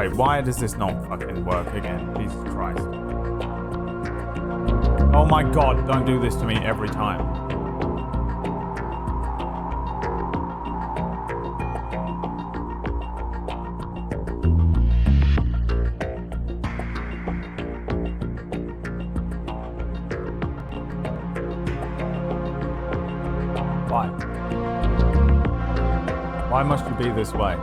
Wait, why does this not fucking work again? Jesus Christ. Oh my god, don't do this to me every time. Why? Why must you be this way?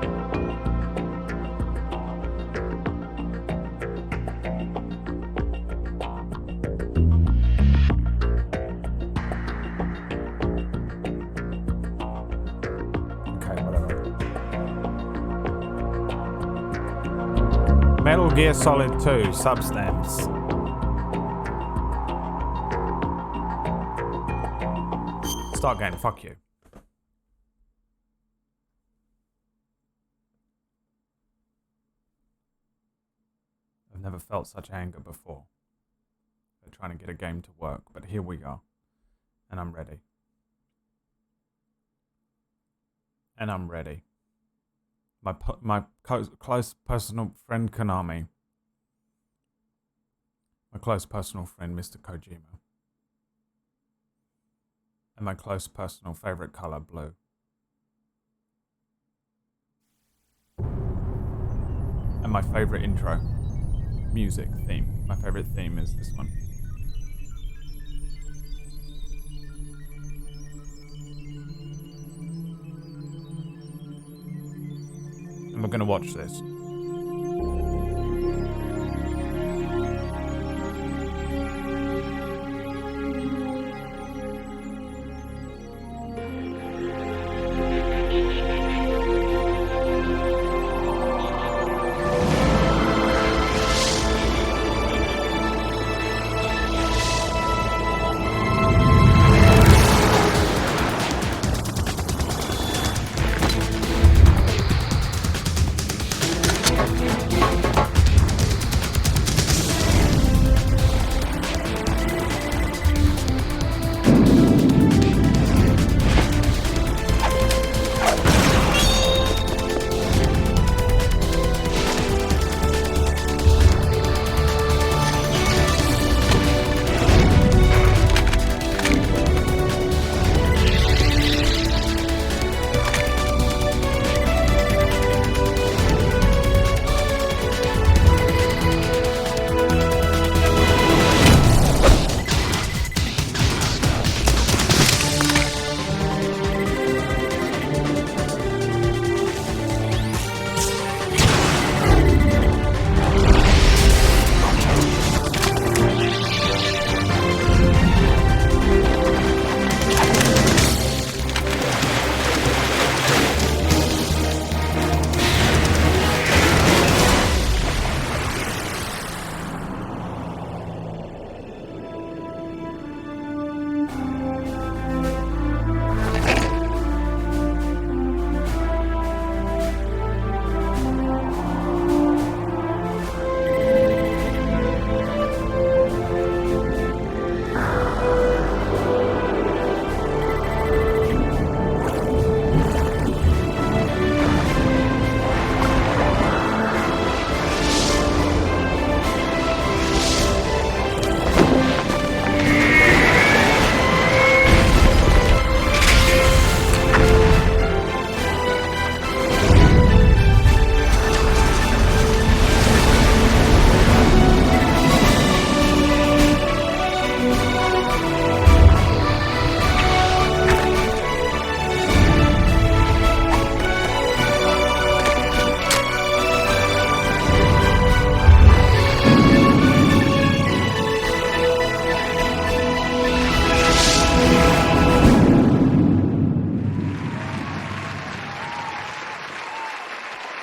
Metal Gear Solid 2 Substance. Start game, fuck you. I've never felt such anger before. They're trying to get a game to work, but here we are. And I'm ready. And I'm ready. My close personal friend Konami. My close personal friend Mr. Kojima. And my close personal favorite color, blue. And my favorite intro. Music theme. My favorite theme is this one. And we're gonna watch this.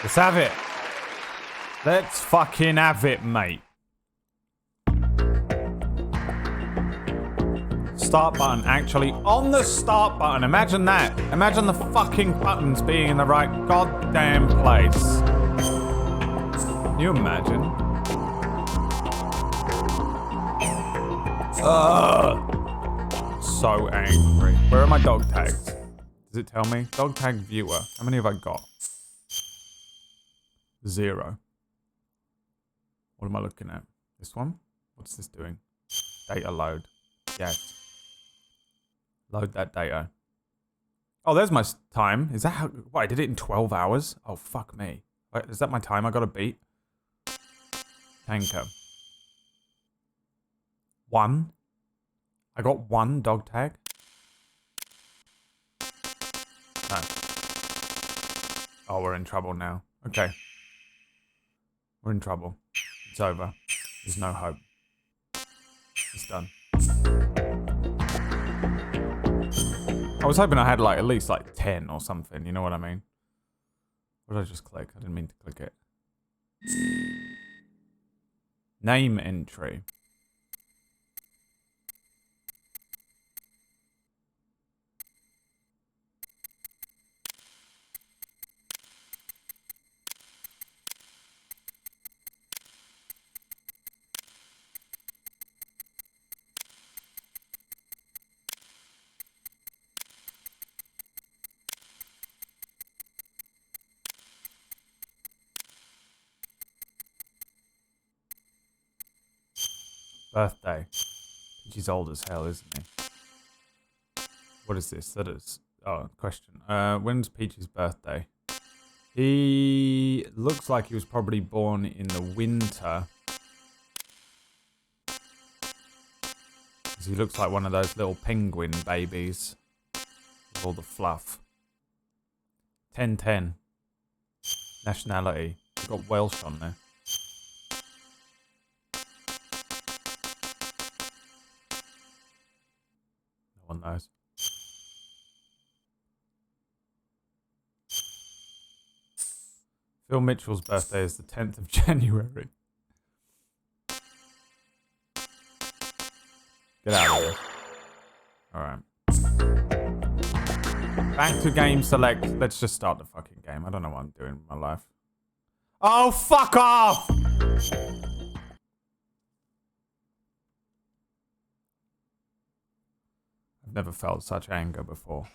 Let's have it. Let's fucking have it, mate. Start button actually on the start button. Imagine that. Imagine the fucking buttons being in the right goddamn place. Can you imagine? So angry. Where are my dog tags? Does it tell me? Dog tag viewer. How many have I got? 0. What am I looking at? This one? What's this doing? Data load. Yes. Load that data. Oh, there's my time. Is that how... What, I did it in 12 hours? Oh, fuck me. Wait, is that my time I got to beat? Tanker. 1. I got 1 dog tag. No. Oh, we're in trouble now. Okay. We're in trouble. It's over. There's no hope. It's done. I was hoping I had like at least like 10 or something, you know what I mean? What did I just click? I didn't mean to click it. Name entry. Birthday. He's old as hell, isn't he? What is this? That is... Oh, question. When's Peach's birthday? He looks like he was probably born in the winter. Because he looks like one of those little penguin babies. With all the fluff. 1010. Nationality. We've got Welsh on there. No one knows. Phil Mitchell's birthday is the 10th of January. Get out of here. Alright. Back to game select. Let's just start the fucking game. I don't know what I'm doing with my life. Oh, fuck off! I've never felt such anger before.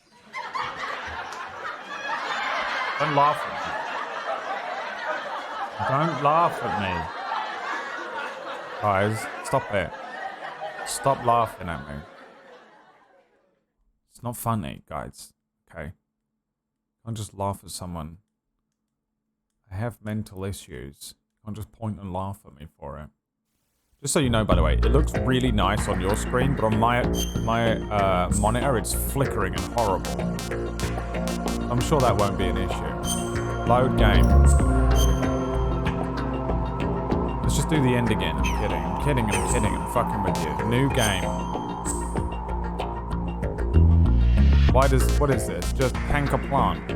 Don't laugh at me. Don't laugh at me. Guys, stop it. Stop laughing at me. It's not funny, guys. Okay? I can't just laugh at someone. I have mental issues. You can't just point and laugh at me for it. Just so you know, by the way, it looks really nice on your screen, but on my monitor, it's flickering and horrible. I'm sure that won't be an issue. Load game. Let's just do the end again. I'm kidding. I'm fucking with you. New game. What is this? Just tank a plant.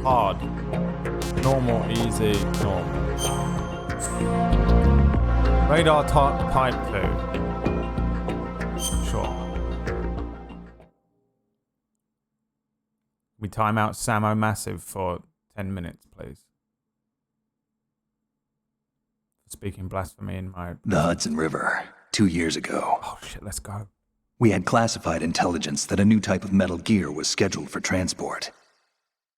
Hard. Normal, easy, normal. Radar type 2. Sure. We time out Samo Massive for 10 minutes, please. Speaking blasphemy in my... The Hudson River, 2 years ago. Oh shit, let's go. We had classified intelligence that a new type of metal gear was scheduled for transport.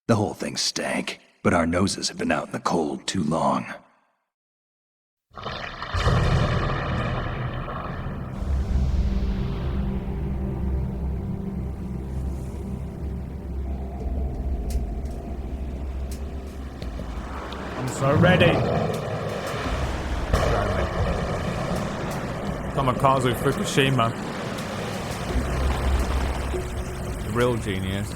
The whole thing stank, but our noses had been out in the cold too long. I'm so ready. Kamikaze Fukushima. The real genius.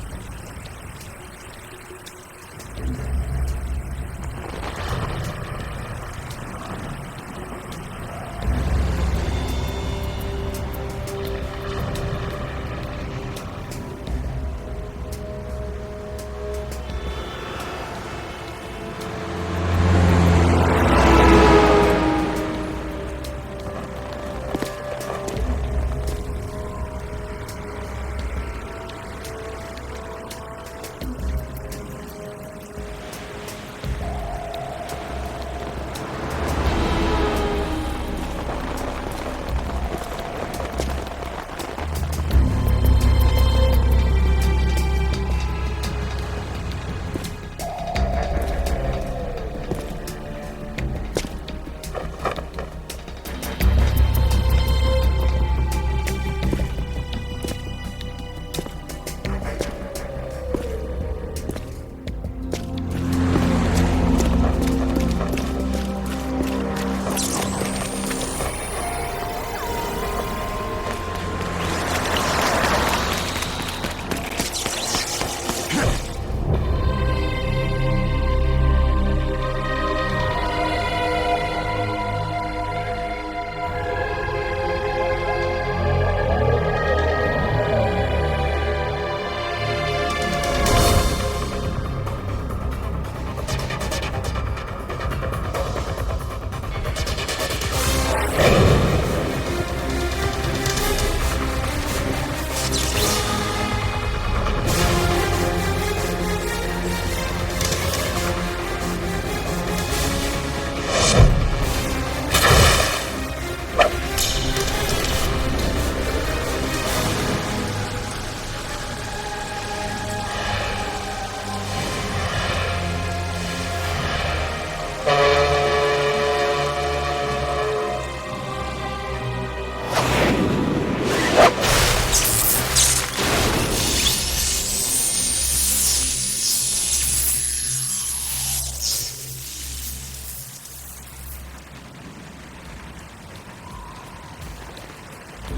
Oh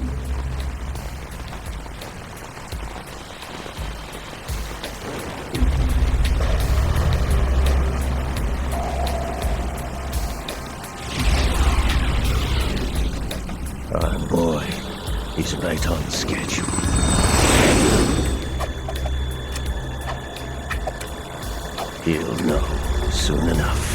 boy, he's right on schedule. He'll know soon enough.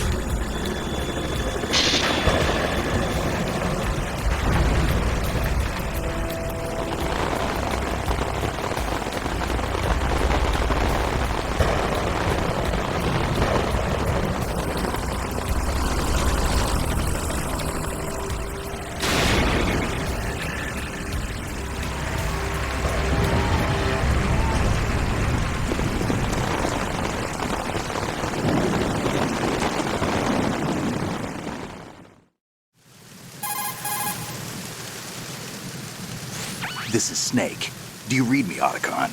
This is Snake. Do you read me, Otacon?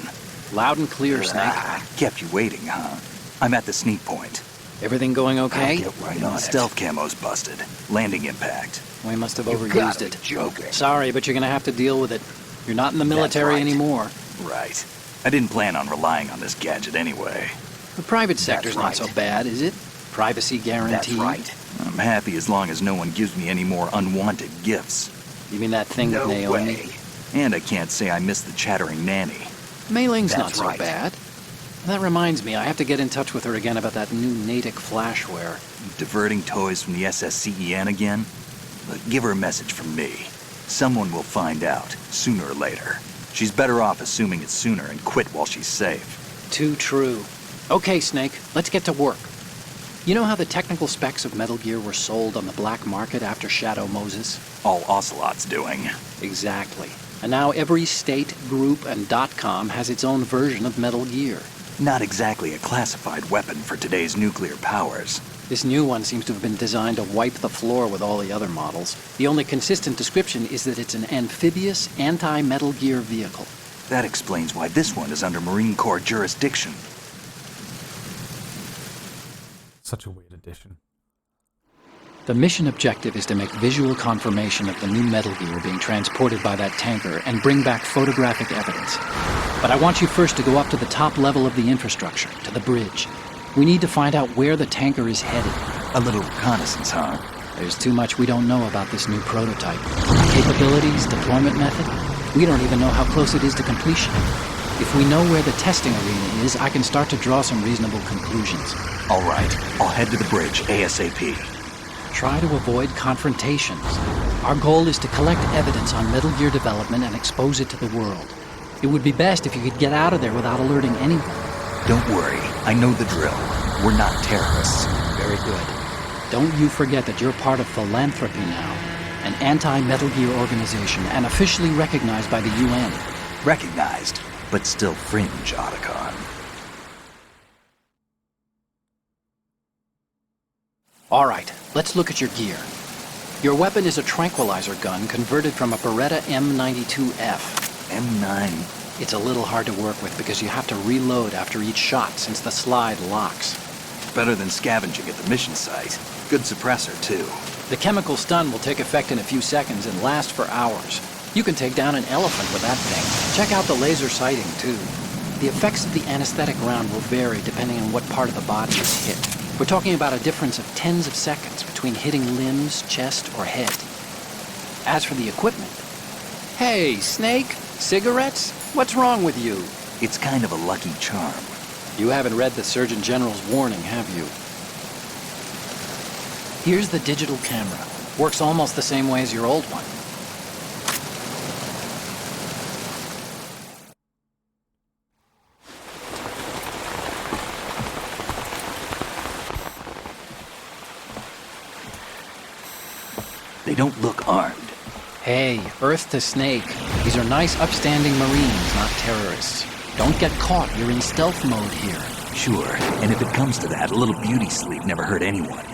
Loud and clear, Snake. Kept you waiting, huh? I'm at the sneak point. Everything going okay? Get right on Stealth camo's busted. Landing impact. We must have You overused gotta it. be joking. Sorry, but you're gonna have to deal with it. You're not in the military right. anymore. Right. I didn't plan on relying on this gadget anyway. The private sector's not so right. bad, is it? Privacy guaranteed. I'm happy as long as no one gives me any more unwanted gifts. You mean that thing with Naomi? And I can't say I miss the chattering nanny. Mei Ling's not That's so right. bad. That reminds me, I have to get in touch with her again about that new Natick flashware. Diverting toys from the SSCEN again? Look, give her a message from me. Someone will find out, sooner or later. She's better off assuming it's sooner and quit while she's safe. Too true. Okay, Snake, let's get to work. You know how the technical specs of Metal Gear were sold on the black market after Shadow Moses? All Ocelot's doing. Exactly. And now every state, group, and .com has its own version of Metal Gear. Not exactly a classified weapon for today's nuclear powers. This new one seems to have been designed to wipe the floor with all the other models. The only consistent description is that it's an amphibious, anti-Metal Gear vehicle. That explains why this one is under Marine Corps jurisdiction. Such a weird addition. The mission objective is to make visual confirmation of the new Metal Gear being transported by that tanker and bring back photographic evidence. But I want you first to go up to the top level of the infrastructure, to the bridge. We need to find out where the tanker is headed. A little reconnaissance, huh? There's too much we don't know about this new prototype. Capabilities, deployment method. We don't even know how close it is to completion. If we know where the testing arena is, I can start to draw some reasonable conclusions. All right, I'll head to the bridge ASAP. Try to avoid confrontations. Our goal is to collect evidence on Metal Gear development and expose it to the world. It would be best if you could get out of there without alerting anyone. Don't worry, I know the drill. We're not terrorists. Very good. Don't you forget that you're part of Philanthropy now, an anti-Metal Gear organization and officially recognized by the UN. Recognized, but still fringe, Otacon. All right, let's look at your gear. Your weapon is a tranquilizer gun converted from a Beretta M92F. M9. It's a little hard to work with because you have to reload after each shot since the slide locks. Better than scavenging at the mission site. Good suppressor, too. The chemical stun will take effect in a few seconds and last for hours. You can take down an elephant with that thing. Check out the laser sighting, too. The effects of the anesthetic round will vary depending on what part of the body is hit. We're talking about a difference of tens of seconds between hitting limbs, chest, or head. As for the equipment... Hey, Snake, cigarettes? What's wrong with you? It's kind of a lucky charm. You haven't read the Surgeon General's warning, have you? Here's the digital camera. Works almost the same way as your old one. They don't look armed. Hey, Earth to Snake. These are nice, upstanding Marines, not terrorists. Don't get caught. You're in stealth mode here. Sure, and if it comes to that, a little beauty sleep never hurt anyone.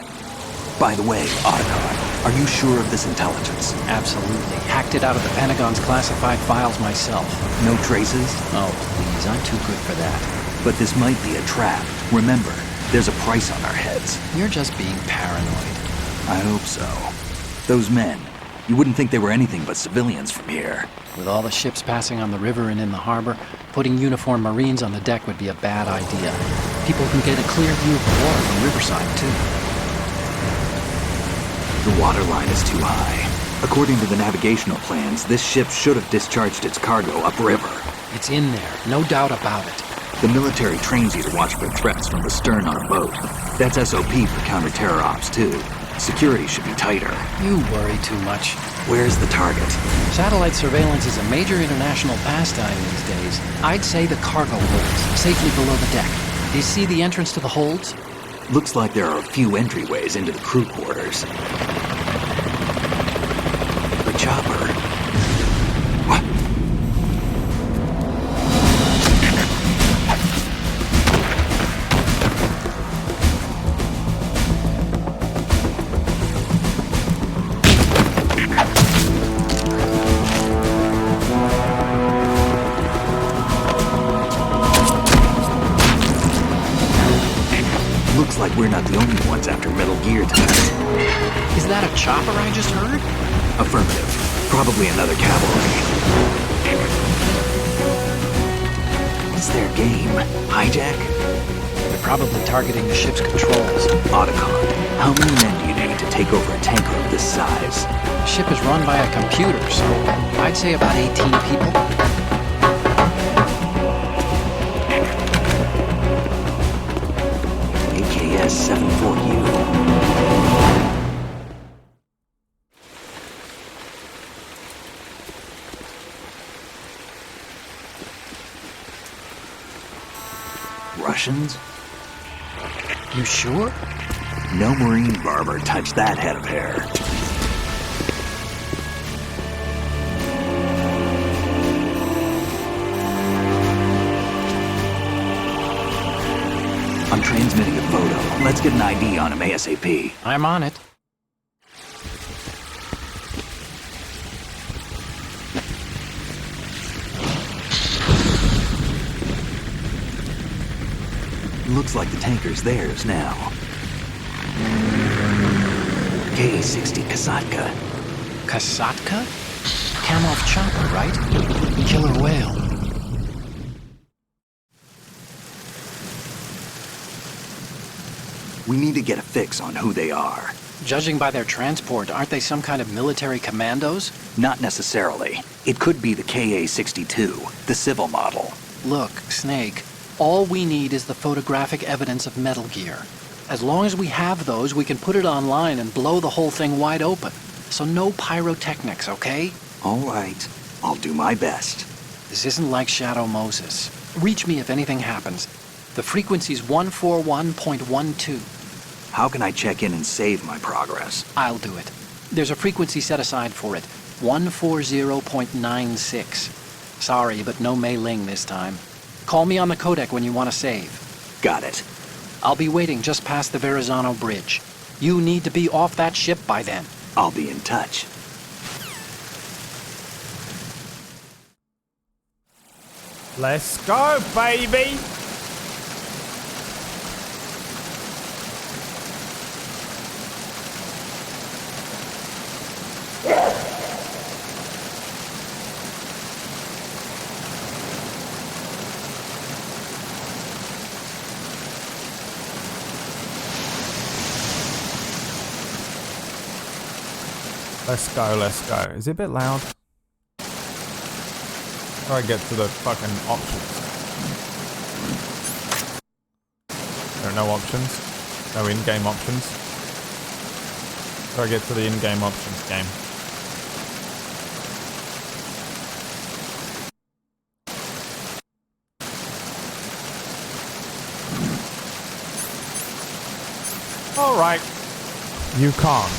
By the way, Otacon, are you sure of this intelligence? Absolutely. Hacked it out of the Pentagon's classified files myself. No traces? Oh, please, I'm too good for that. But this might be a trap. Remember, there's a price on our heads. You're just being paranoid. I hope so. Those men, You wouldn't think they were anything but civilians from here. With all the ships passing on the river and in the harbor, putting uniformed Marines on the deck would be a bad idea. People can get a clear view of the water from Riverside, too. The water line is too high. According to the navigational plans, this ship should have discharged its cargo upriver. It's in there, no doubt about it. The military trains you to watch for threats from the stern on a boat. That's SOP for counter-terror ops, too. Security should be tighter. You worry too much. Where's the target? Satellite surveillance is a major international pastime these days. I'd say the cargo holds, safely below the deck. Do you see the entrance to the holds? Looks like there are a few entryways into the crew quarters. The chopper. What? Looks like we're not the only ones after Metal Gear tonight. Is that a chopper I just heard? Affirmative. Probably another cavalry. What's their game? Hijack? They're probably targeting the ship's controls. Otacon. How many men do you need to take over a tanker of this size? The ship is run by a computer, so I'd say about 18 people. AKS-74U. Russians? You sure? No Marine barber touched that head of hair. I'm transmitting a photo. Let's get an ID on him ASAP. I'm on it. Looks like the tanker's theirs now. KA-60 Kasatka. Kasatka? Kamov chopper, right? Killer whale. We need to get a fix on who they are. Judging by their transport, aren't they some kind of military commandos? Not necessarily. It could be the KA-62, the civil model. Look, Snake, all we need is the photographic evidence of Metal Gear. As long as we have those, we can put it online and blow the whole thing wide open. So no pyrotechnics, okay? All right. I'll do my best. This isn't like Shadow Moses. Reach me if anything happens. The frequency's 141.12. How can I check in and save my progress? I'll do it. There's a frequency set aside for it. 140.96. Sorry, but no Mei Ling this time. Call me on the codec when you want to save. Got it. I'll be waiting just past the Verrazano Bridge. You need to be off that ship by then. I'll be in touch. Let's go, baby! Let's go, let's go. Is it a bit loud? How do I get to the fucking options? There are no options. No in-game options. How do I get to the in-game options game? Alright. You can't.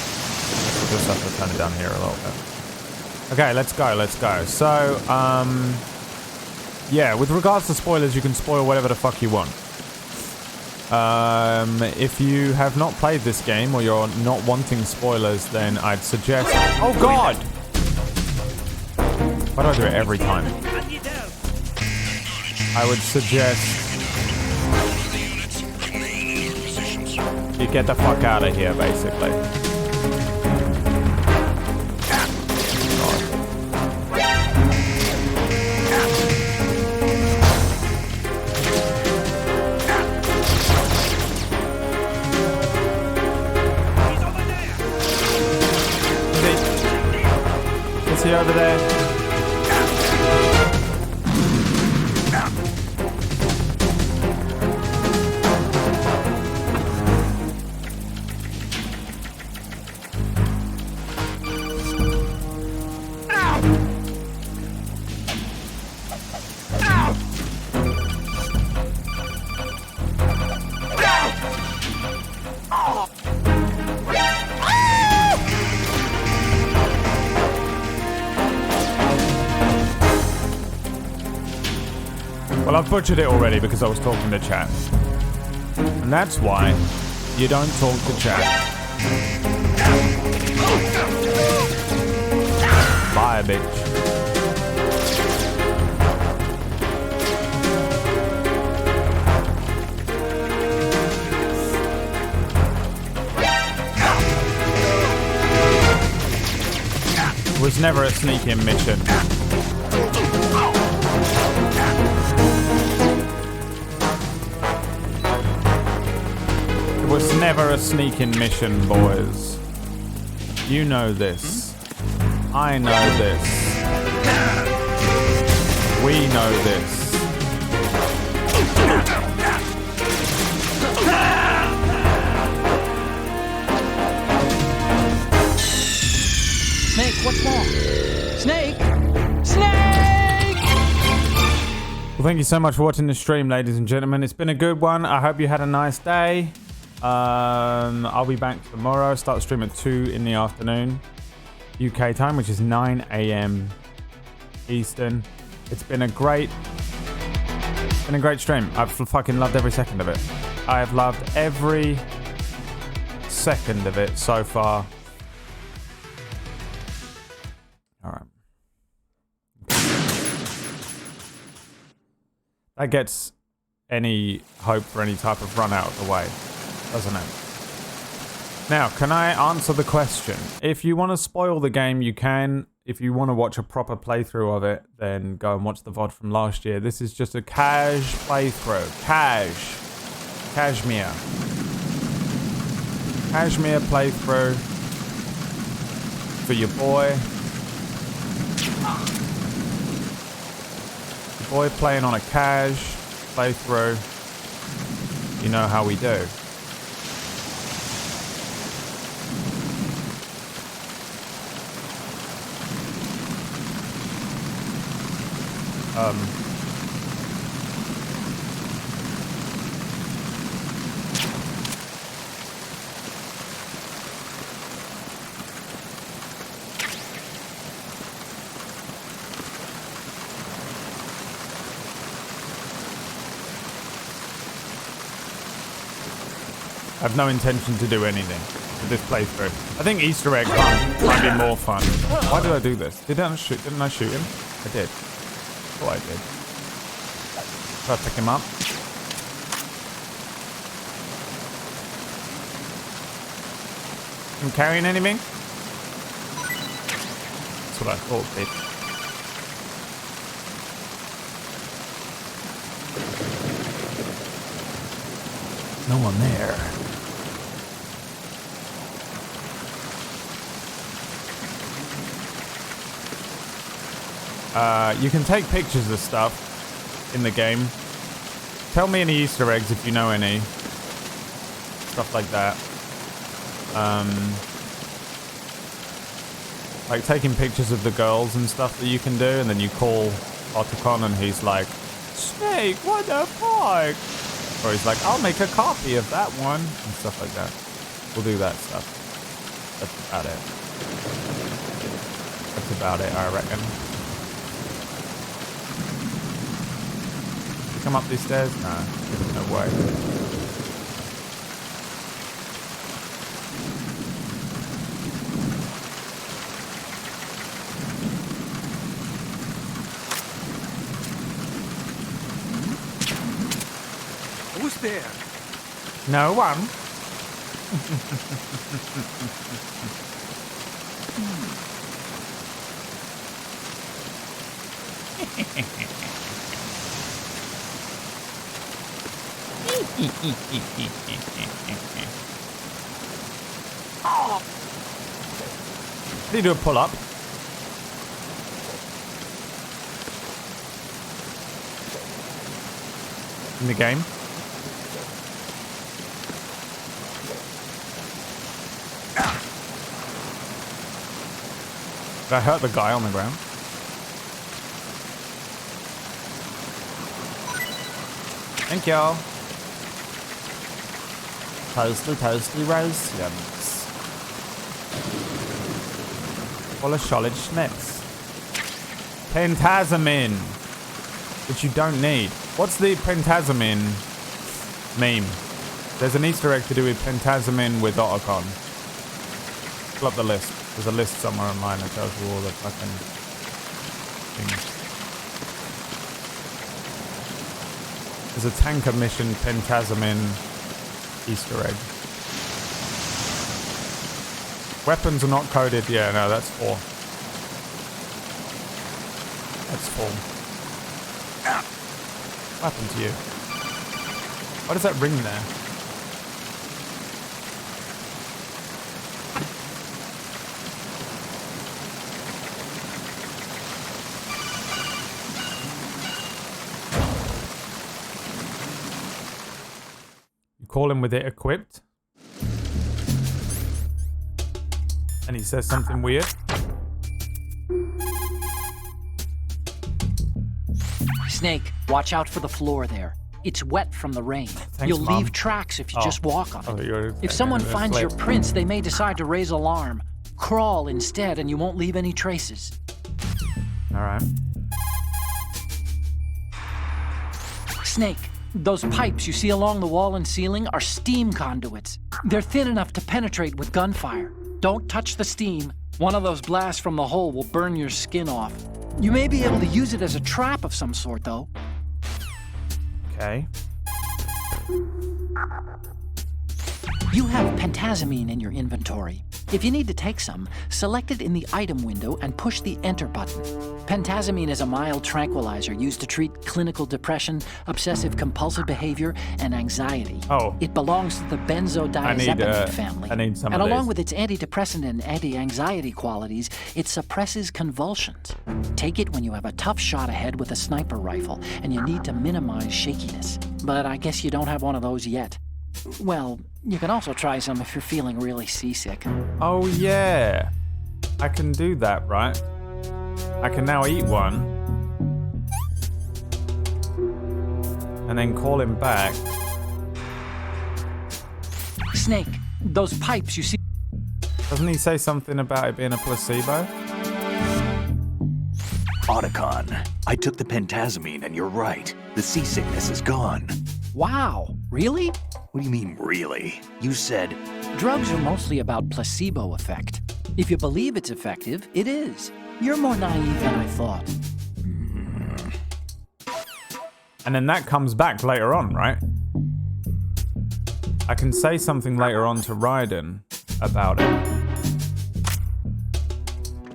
Just have to turn it down here a little bit. Okay, let's go, let's go. So, yeah, with regards to spoilers, you can spoil whatever the fuck you want. If you have not played this game, or you're not wanting spoilers, then I'd suggest... Oh god! Why do I do it every time? I would suggest... you get the fuck out of here, basically. he over there? Well, I've butchered it already because I was talking to chat. And that's why you don't talk to chat. Bye, bitch. It was never a sneak-in mission. It was never a sneak-in mission, boys. You know this. I know this. We know this. Snake, what's wrong? Snake! Snake! Well, thank you so much for watching the stream, ladies and gentlemen. It's been a good one. I hope you had a nice day. I'll be back tomorrow. Start the stream at 2 in the afternoon UK time, which is 9 a.m. Eastern. It's been a great stream. I've fucking loved every second of it. I have loved every second of it so far. All right. That gets any hope for any type of run out of the way, doesn't it? Now, can I answer the question? If you want to spoil the game, you can. If you want to watch a proper playthrough of it, then go and watch the VOD from last year. This is just a cash playthrough. Cashmere playthrough for your boy. Your boy playing on a cash playthrough. You know how we do. I have no intention to do anything with this playthrough. I think Easter egg might be more fun. Why did I do this? Didn't I shoot him? I did. Oh, I did. Try to pick him up. I'm carrying anything? That's what I thought, bitch. No one there. You can take pictures of stuff in the game. Tell me any Easter eggs if you know any. Stuff like that. Like taking pictures of the girls and stuff that you can do, and then you call Otacon and he's like, Snake, what the fuck? Or he's like, I'll make a copy of that one, and stuff like that. We'll do that stuff. That's about it. That's about it, I reckon. Come up these stairs? Nah, no way. Who's there? No one. Did you do a pull-up? in the game. Did I hurt the guy on the ground? Thank y'all. Toasty Rosians. Full of solid schnitz. Pentazamin. Which you don't need. What's the Pentazamin meme? There's an Easter egg to do with Pentazamin with Otacon. Pull up the list. There's a list somewhere online that tells you all the fucking things. There's a tanker mission Pentazamin Easter egg. Weapons are not coded. Yeah, no, that's 4. That's 4. What happened to you? Why does that ring there? You call him with it equipped? And he says something weird? Snake, watch out for the floor there. It's wet from the rain. Thanks, You'll Mom. leave tracks if you just walk on it. If Okay, someone that's finds late. your prints, they may decide to raise alarm. Crawl instead and you won't leave any traces. Alright. Snake, those pipes you see along the wall and ceiling are steam conduits. They're thin enough to penetrate with gunfire. Don't touch the steam. One of those blasts from the hole will burn your skin off. You may be able to use it as a trap of some sort, though. Okay. You have pentazamine in your inventory. If you need to take some, select it in the item window and push the enter button. Pentazamine is a mild tranquilizer used to treat clinical depression, obsessive compulsive behavior, and anxiety. Oh. It belongs to the benzodiazepine family. I need some and of along these. with its antidepressant and anti-anxiety qualities, it suppresses convulsions. Take it when you have a tough shot ahead with a sniper rifle and you need to minimize shakiness. But I guess you don't have one of those yet. Well, you can also try some if you're feeling really seasick. Oh yeah. I can do that, right? I can now eat one. And then call him back. Snake, those pipes you see... Doesn't he say something about it being a placebo? Otacon, I took the pentazamine and you're right. The seasickness is gone. Wow, really? What do you mean, really? You said... Drugs are mostly about placebo effect. If you believe it's effective, it is. You're more naive than I thought. And then that comes back later on, right? I can say something later on to Raiden about it.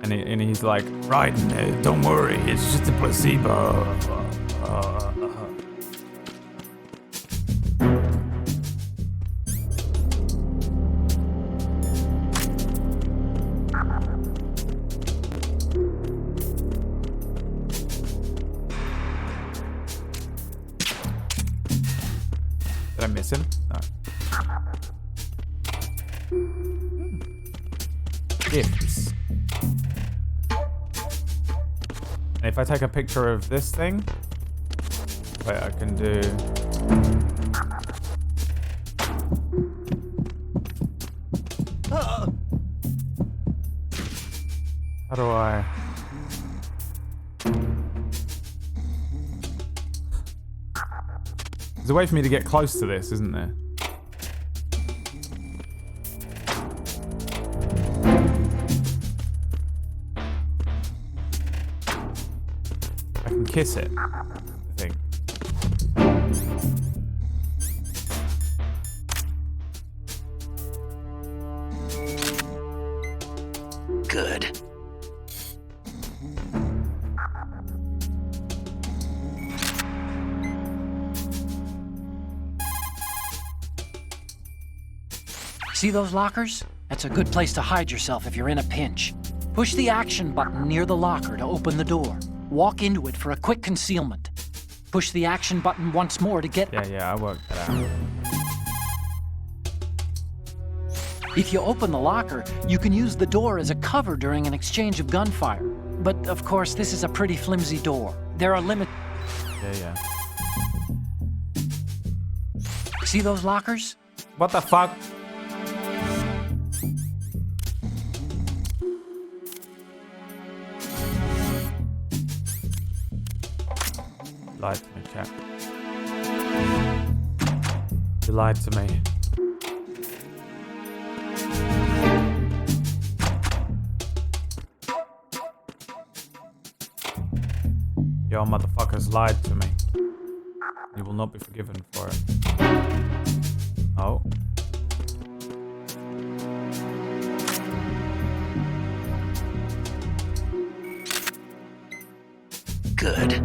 And he's like, Raiden, don't worry, it's just a placebo. Did I miss him? No. Gifts. And if I take a picture of this thing, wait, I can do... How do I... There's a way for me to get close to this, isn't there? I can kiss it, I think. Good. See those lockers? That's a good place to hide yourself if you're in a pinch. Push the action button near the locker to open the door. Walk into it for a quick concealment. Push the action button once more to get... Yeah, I worked that out. If you open the locker, you can use the door as a cover during an exchange of gunfire. But, of course, this is a pretty flimsy door. There are limits... Yeah. See those lockers? What the fuck? Lied to me, chap. You lied to me. Your motherfuckers lied to me. You will not be forgiven for it. Oh. Good.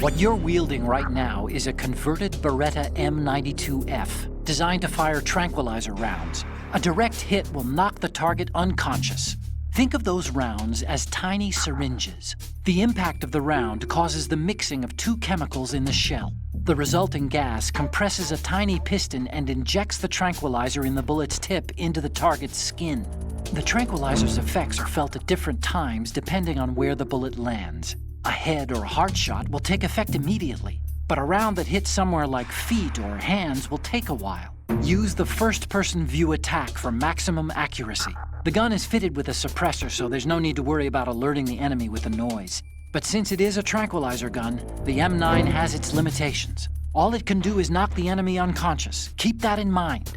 What you're wielding right now is a converted Beretta M92F, designed to fire tranquilizer rounds. A direct hit will knock the target unconscious. Think of those rounds as tiny syringes. The impact of the round causes the mixing of two chemicals in the shell. The resulting gas compresses a tiny piston and injects the tranquilizer in the bullet's tip into the target's skin. The tranquilizer's effects are felt at different times depending on where the bullet lands. A head or heart shot will take effect immediately, but a round that hits somewhere like feet or hands will take a while. Use the first-person view attack for maximum accuracy. The gun is fitted with a suppressor, so there's no need to worry about alerting the enemy with the noise. But since it is a tranquilizer gun, the M9 has its limitations. All it can do is knock the enemy unconscious. Keep that in mind.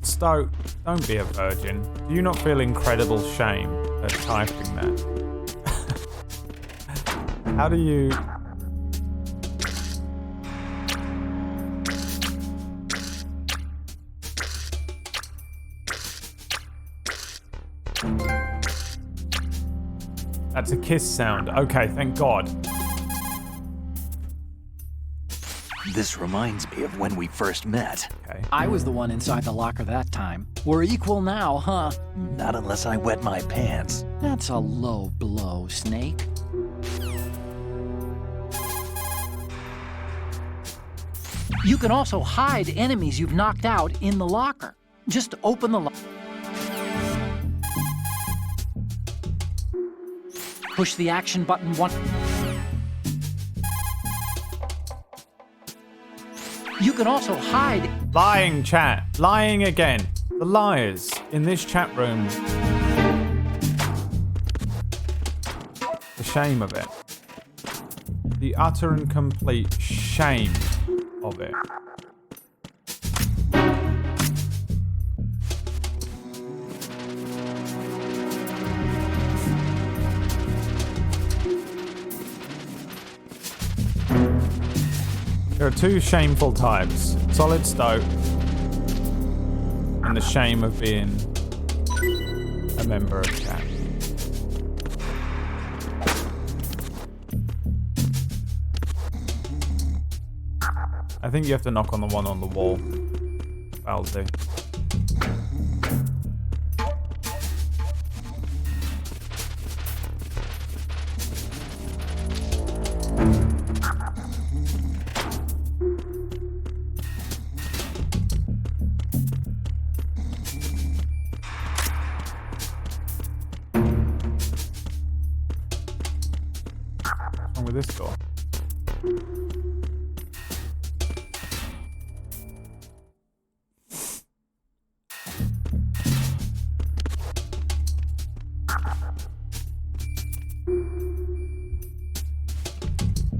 Stoke, don't be a virgin. Do you not feel incredible shame at typing that? How do you... That's a kiss sound. Okay, thank God. This reminds me of when we first met. Okay. I was the one inside the locker that time. We're equal now, huh? Not unless I wet my pants. That's a low blow, Snake. You can also hide enemies you've knocked out in the locker. Just open the locker. Push the action button once. You can also hide. Lying, chat. Lying again. The liars in this chat room. The shame of it. The utter and complete shame of it. There are two shameful types, Solid Stoke and the shame of being a member of chat. I think you have to knock on the one on the wall. That'll do. What's wrong with this door?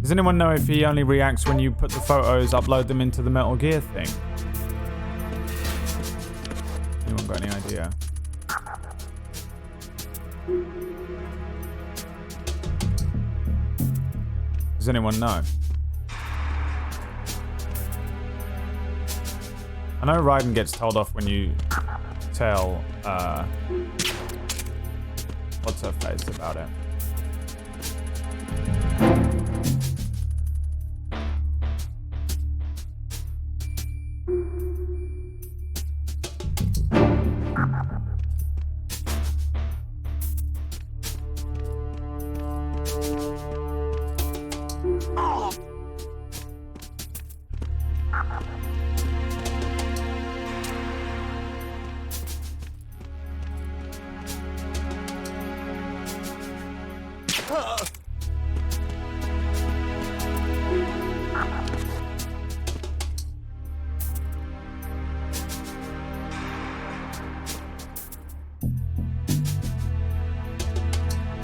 Does anyone know if he only reacts when you put the photos, upload them into the Metal Gear thing? Anyone got any idea? Does anyone know? I know Raiden gets told off when you tell what's her face about it.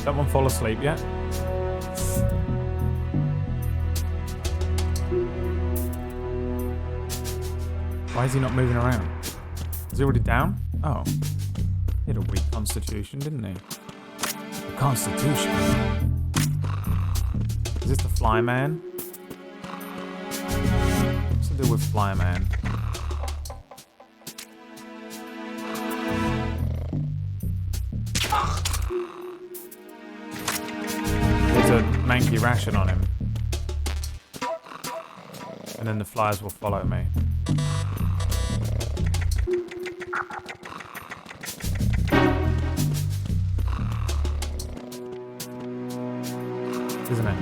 Someone fall asleep yet? Why is he not moving around? Is he already down? Oh. He had a weak constitution, didn't he? A constitution? Is this the Flyman? What's to do with Flyman? There's a manky ration on him. And then the flies will follow me. Isn't it?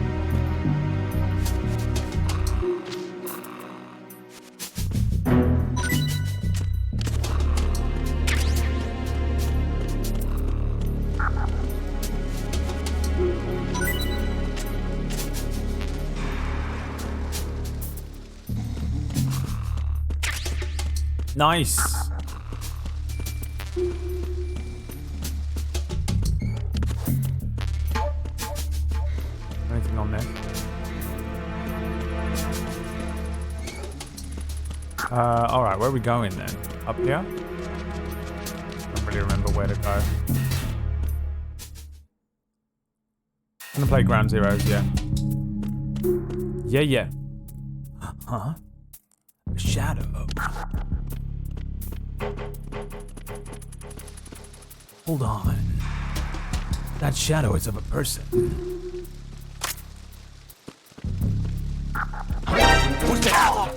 Nice. Anything on there? Alright, where are we going then? Up here? Don't really remember where to go. I'm gonna play Ground Zeroes, yeah. Yeah. Huh? A shadow. Hold on. That shadow is of a person. Who's that?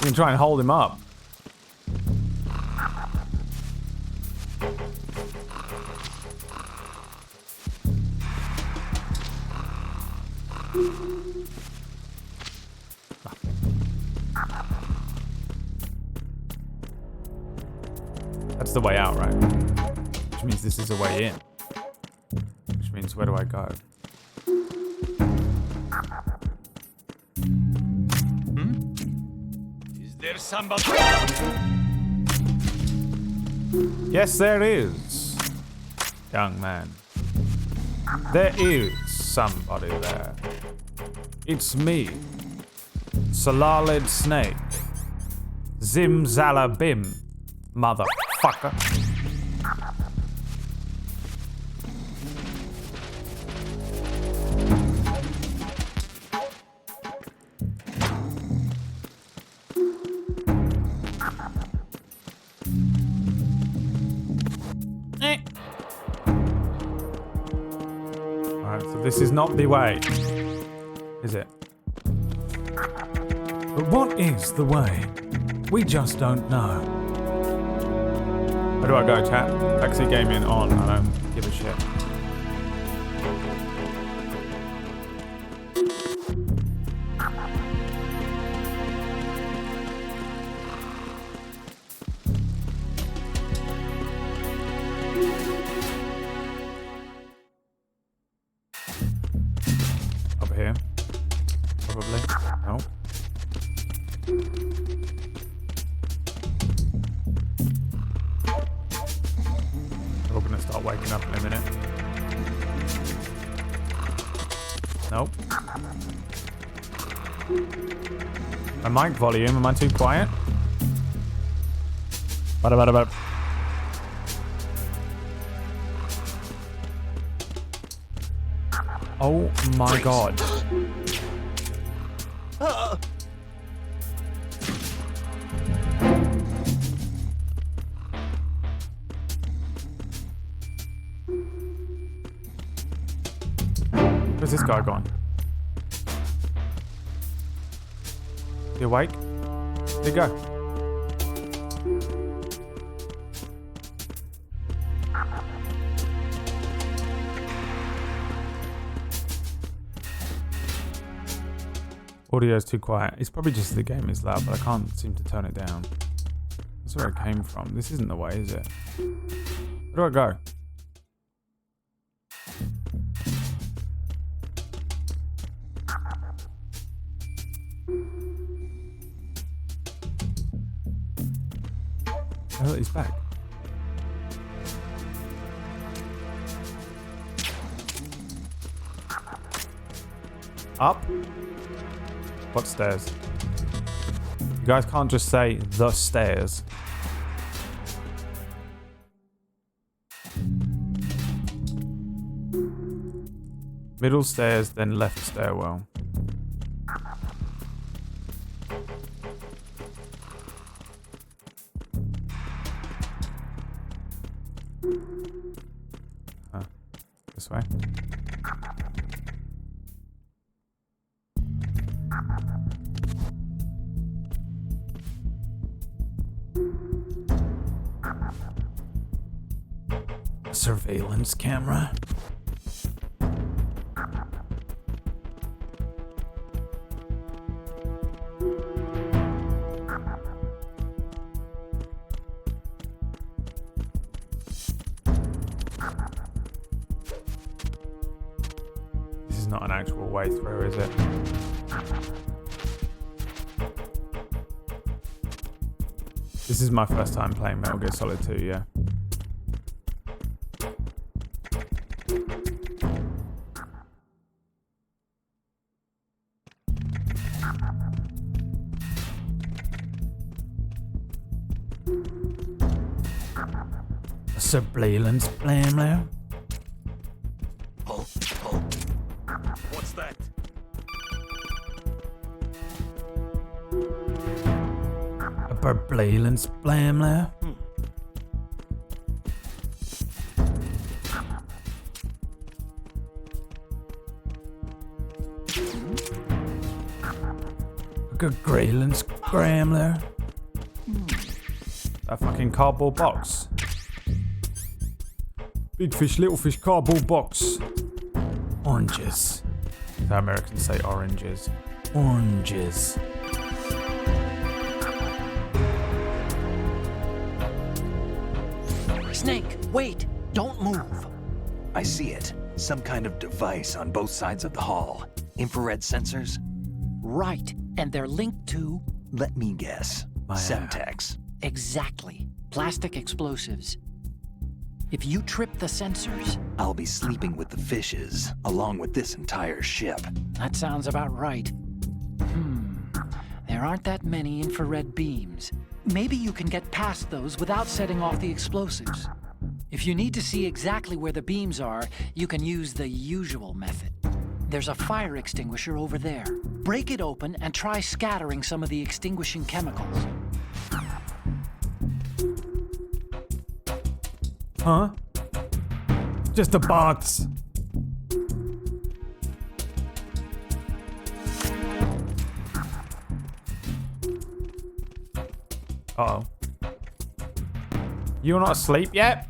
You can try and hold him up. That's the way out, right? Which means this is the way in. Which means where do I go? Is there somebody? Yes, there is. Young man. There is somebody there. It's me. Salalid Snake. Zimzalabim. Motherfucker. Alright, so this is not the way. Is it? But what is the way? We just don't know. Where do I go, chat? Backseat gaming on. I don't give a shit. Over here. Probably. No. We're gonna start waking up in a minute. Nope. My mic volume, am I too quiet? Bada. Oh my god. Where's this guy gone? You awake? Where'd he go? Audio is too quiet. It's probably just the game is loud, but I can't seem to turn it down. That's where it came from. This isn't the way, is it? Where do I go? Oh, he's back. Up? What stairs? You guys can't just say the stairs. Middle stairs, then left stairwell. This way. Surveillance camera. This is not an actual way through, is it? This is my first time playing Metal Gear Solid 2, yeah. Surveillance camera. What's that? A surveillance camera. A surveillance camera. That fucking cardboard box. Big fish, little fish, cardboard box. Oranges. The Americans say oranges. Oranges. Snake, wait! Don't move! I see it. Some kind of device on both sides of the hall. Infrared sensors? Right, and they're linked to... Let me guess. Semtex. Exactly. Plastic explosives. If you trip the sensors... I'll be sleeping with the fishes, along with this entire ship. That sounds about right. There aren't that many infrared beams. Maybe you can get past those without setting off the explosives. If you need to see exactly where the beams are, you can use the usual method. There's a fire extinguisher over there. Break it open and try scattering some of the extinguishing chemicals. Huh? Just a box. Uh-oh. You're not asleep yet?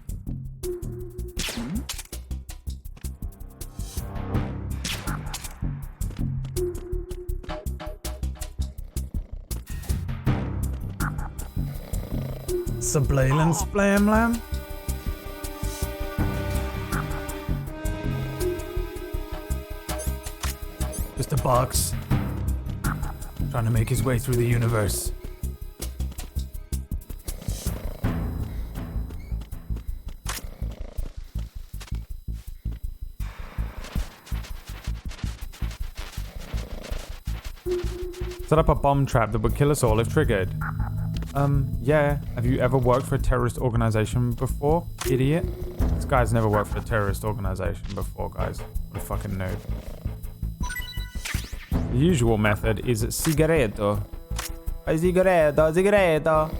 Surveillance blam lam? Just a box. Trying to make his way through the universe. Set up a bomb trap that would kill us all if triggered. Yeah. Have you ever worked for a terrorist organization before, idiot? This guy's never worked for a terrorist organization before, guys. What a fucking noob. The usual method is cigaretto. Cigaretto, cigaretto.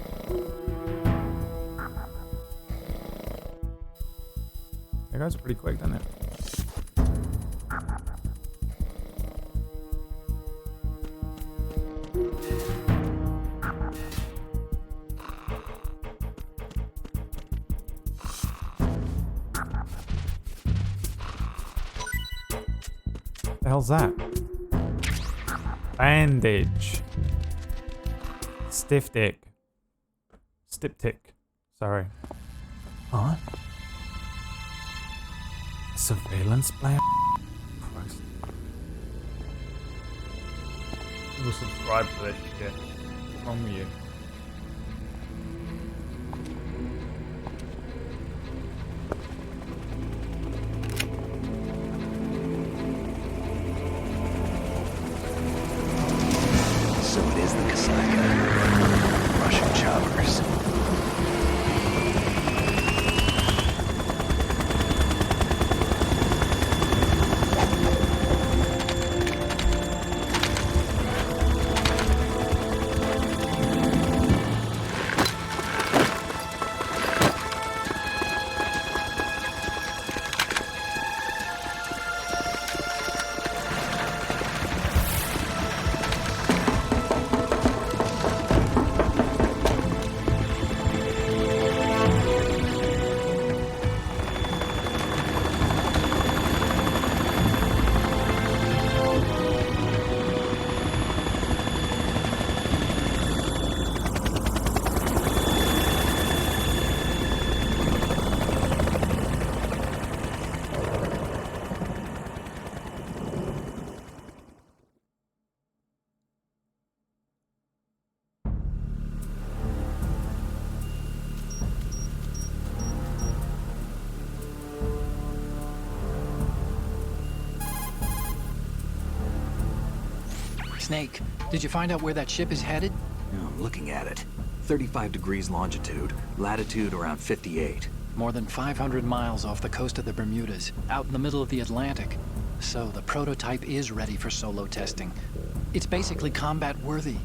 That goes pretty quick, doesn't it? The hell's that? Bandage. Stiff dick. Stiptic. Sorry. Huh? Surveillance plan? Christ. People subscribe to that shit. What's wrong with you? So it is the Kasaka. Russian choppers. Snake, did you find out where that ship is headed? Yeah, I'm looking at it. 35 degrees longitude, latitude around 58. More than 500 miles off the coast of the Bermudas, out in the middle of the Atlantic. So the prototype is ready for solo testing. It's basically combat worthy.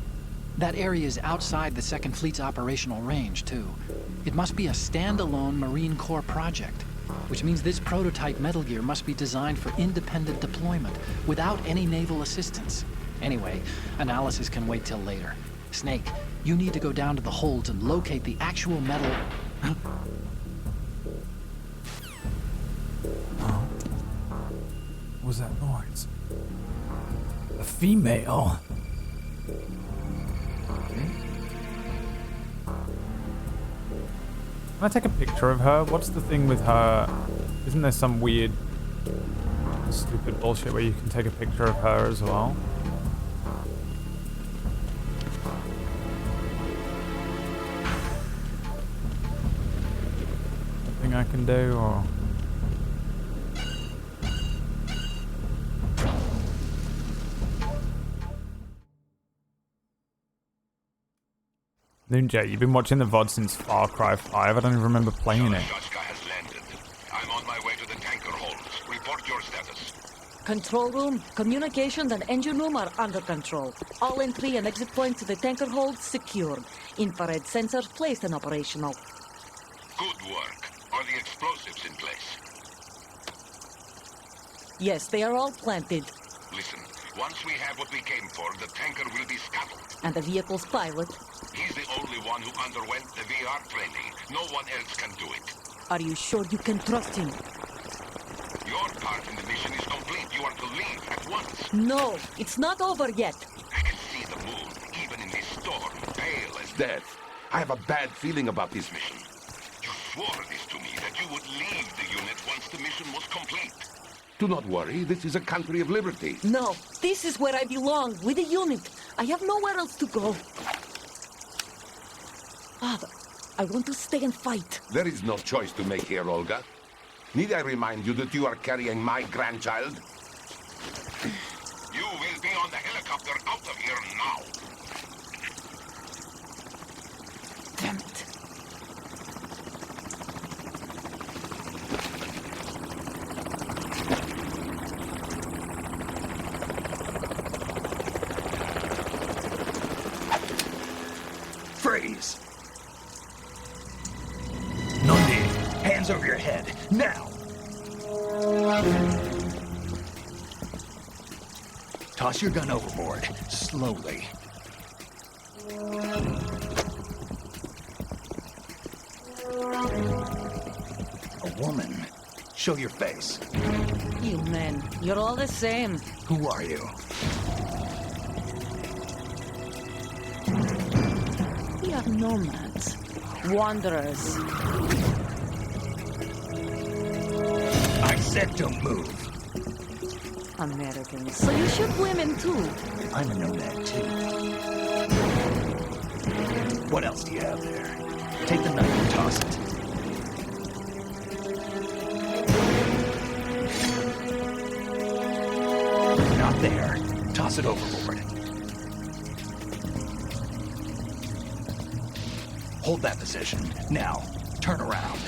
That area is outside the Second Fleet's operational range, too. It must be a standalone Marine Corps project, which means this prototype Metal Gear must be designed for independent deployment, without any naval assistance. Anyway, analysis can wait till later. Snake, you need to go down to the holds and locate the actual metal... What was that noise? A female. Can I take a picture of her? What's the thing with her? Isn't there some weird, stupid bullshit where you can take a picture of her as well? Something I can do, or... Ninja, you've been watching the VOD since Far Cry 5. I don't even remember playing it. Shashka has landed. I'm on my way to the tanker holds. Report your status. Control room, communications and engine room are under control. All entry and exit points to the tanker hold secured. Infrared sensors placed and operational. Good work. Are the explosives in place? Yes, they are all planted. Listen, once we have what we came for, the tanker will be scuttled. And the vehicle's pilot. He's the only one who underwent the VR training. No one else can do it. Are you sure you can trust him? Your part in the mission is complete. You are to leave at once. No, it's not over yet. I can see the moon, even in this storm, pale as death. I have a bad feeling about this mission. You swore this to me, that you would leave the unit once the mission was complete. Do not worry, this is a country of liberty. No, this is where I belong, with the unit. I have nowhere else to go. Father, I want to stay and fight. There is no choice to make here, Olga. Need I remind you that you are carrying my grandchild? You will be on the helicopter out of here now. Damn it. Freeze! Nandi. Hands over your head, now! Toss your gun overboard, slowly. A woman. Show your face. You men, you're all the same. Who are you? are nomads, wanderers. I said don't move. Americans, so you shoot women too. I'm a nomad too. What else do you have there? Take the knife and toss it. Not there. Toss it overboard. Hold that position. Now, turn around.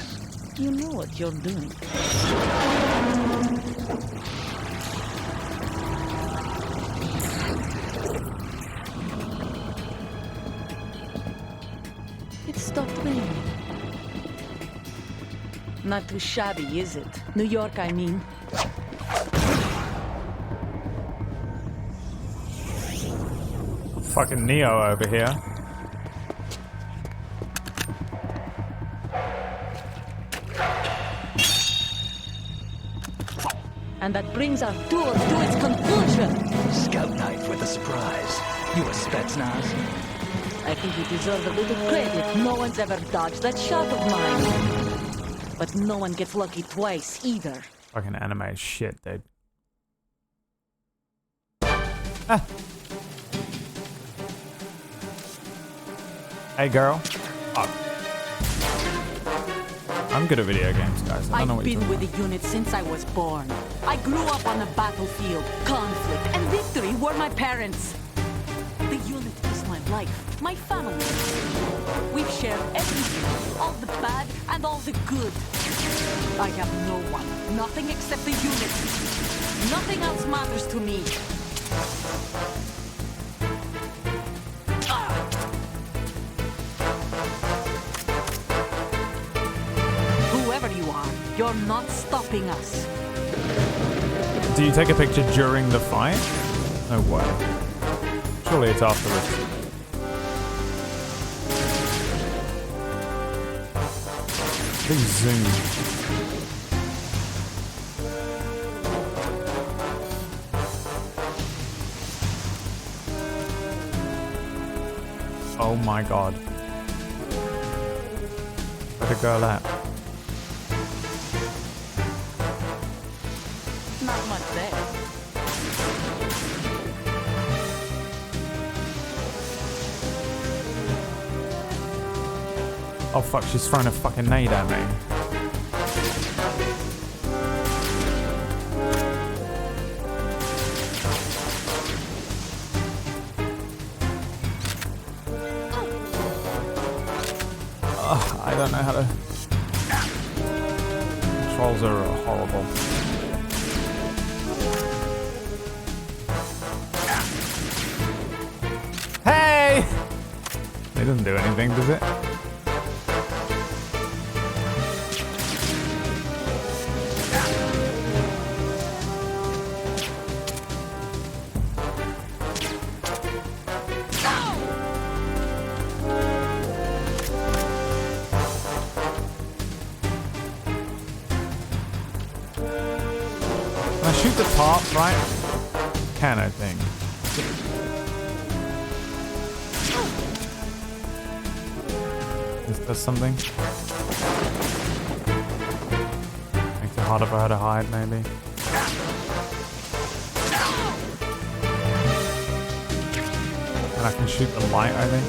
You know what you're doing. It stopped raining. Not too shabby, is it? New York, I mean. Fucking Neo over here. And that brings our tour to its conclusion. Scout knife with a surprise. You a Spetsnaz? I think you deserve a little credit. No one's ever dodged that shot of mine. But no one gets lucky twice, either. Fucking anime shit, dude. Ah. Hey, girl. Oh. I'm good at video games, guys. I don't know I've what you're been talking with the unit since I was born. I grew up on the battlefield. Conflict and victory were my parents. The unit is my life, my family. We've shared everything, all the bad and all the good. I have no one, nothing except the unit. Nothing else matters to me. Whoever you are, you're not stopping us. about. Do you take a picture during the fight? No way. Surely it's afterwards. Please zoom. Oh my god. Where'd the girl at? Not much there. Oh fuck, she's throwing a fucking nade at me. I don't know how to... Controls are horrible. Hey! It doesn't do anything, does it? Can I shoot the top, right? Can, I think. This does something. Makes it harder for her to hide, maybe. And I can shoot the light, I think.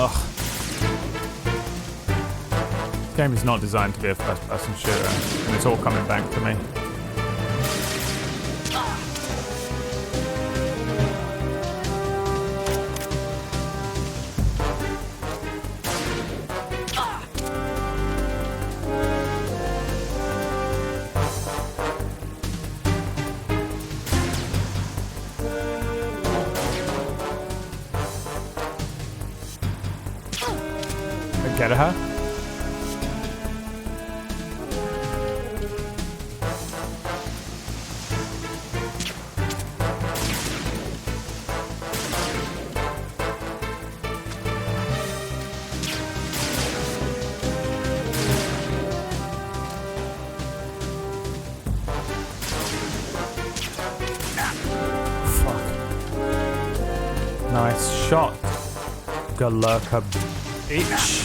Ugh. This game is not designed to be a first-person shooter, and it's all coming back to me. Get her? Nice shot. Galurka bitch.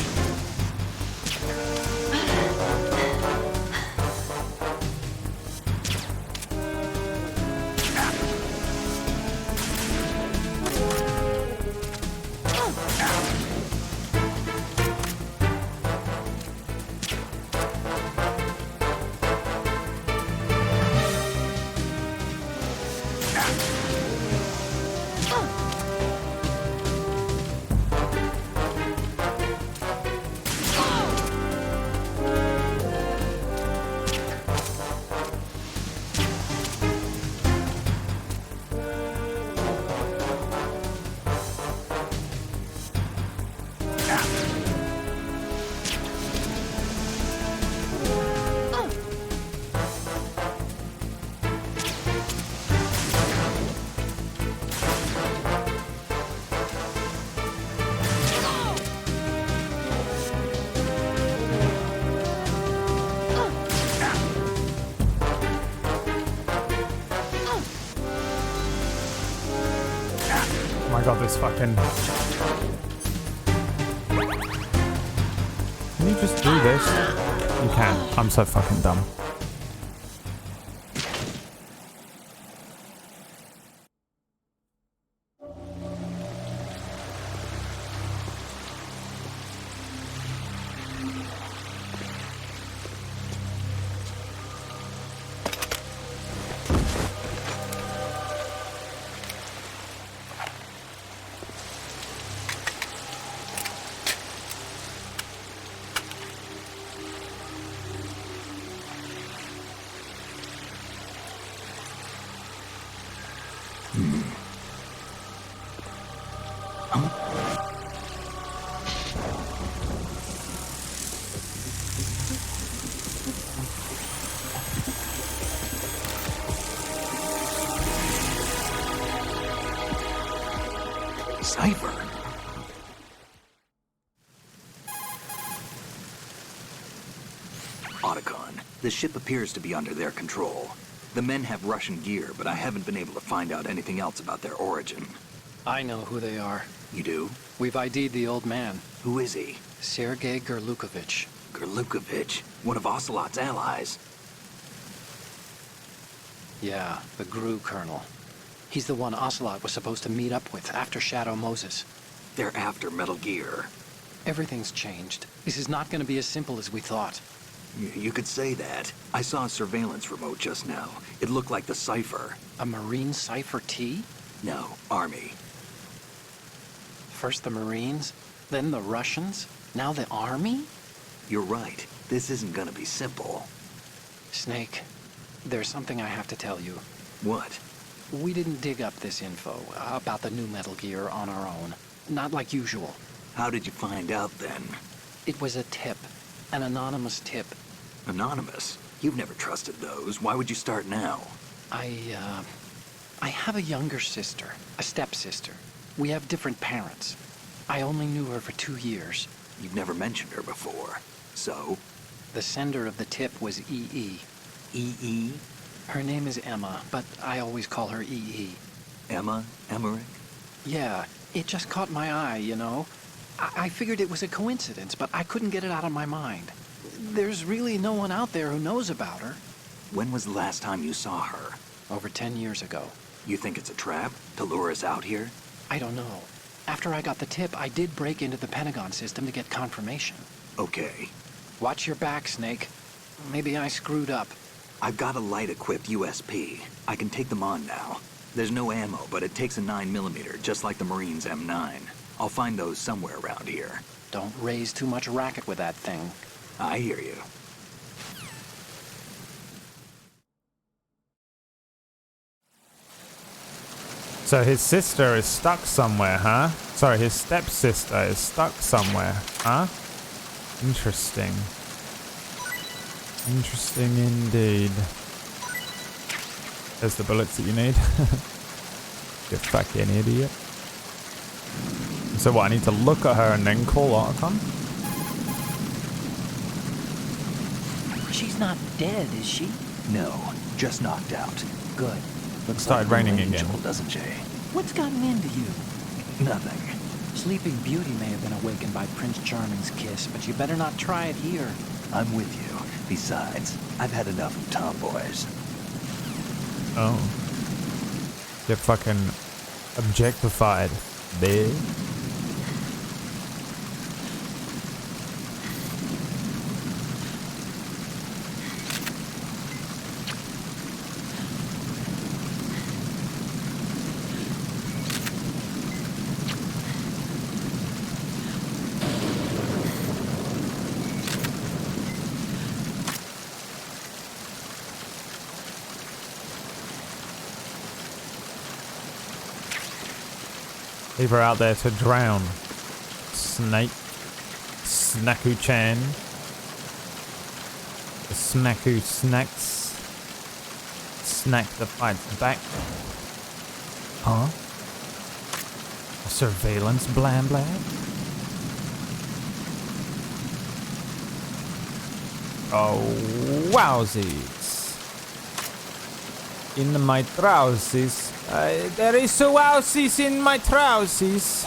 Oh my god, this fucking... Can you just do this? You can. I'm so fucking dumb. Cypher. Otacon, the ship appears to be under their control. The men have Russian gear, but I haven't been able to find out anything else about their origin. I know who they are. You do? We've ID'd the old man, Who is he? Sergei Gerlukovich. Gerlukovich, one of Ocelot's allies. Yeah, the GRU colonel. He's the one Ocelot was supposed to meet up with after Shadow Moses. They're after Metal Gear. Everything's changed. This is not going to be as simple as we thought. You could say that. I saw a surveillance remote just now. It looked like the Cypher. A Marine Cypher T? No, Army. First the Marines, then the Russians, now the Army? You're right. This isn't gonna be simple. Snake, there's something I have to tell you. What? We didn't dig up this info about the new Metal Gear on our own. Not like usual. How did you find out then? It was a tip. An anonymous tip. Anonymous? You've never trusted those. Why would you start now? I have a younger sister, a stepsister. We have different parents. I only knew her for 2 years. You've never mentioned her before. So? The sender of the tip was EE. EE? Her name is Emma, but I always call her EE. Emma? Emmerich? Yeah, it just caught my eye, you know? I figured it was a coincidence, but I couldn't get it out of my mind. There's really no one out there who knows about her. When was the last time you saw her? Over 10 years ago. You think it's a trap? To lure us out here? I don't know. After I got the tip, I did break into the Pentagon system to get confirmation. Okay. Watch your back, Snake. Maybe I screwed up. I've got a light-equipped USP. I can take them on now. There's no ammo, but it takes a 9mm, just like the Marines' M9. I'll find those somewhere around here. Don't raise too much racket with that thing. I hear you. So his sister is stuck somewhere, huh? Sorry, his stepsister is stuck somewhere, huh? Interesting. Interesting indeed. There's the bullets that you need. You fucking idiot. So what, I need to look at her and then call Otacon? She's not dead, is she? No, just knocked out. Good. Looks Started like a raining little again. angel, doesn't she? What's gotten into you? Nothing. Sleeping Beauty may have been awakened by Prince Charming's kiss, but you better not try it here. I'm with you. Besides, I've had enough of tomboys. Oh. Get fucking objectified, bitch. Leave her out there to drown. Snake. Snaku-chan. The Snaku snacks. Snack that fights back. Huh? A surveillance blam blam? Oh, wowsies. In my trousers. There is a wowsies in my trousers.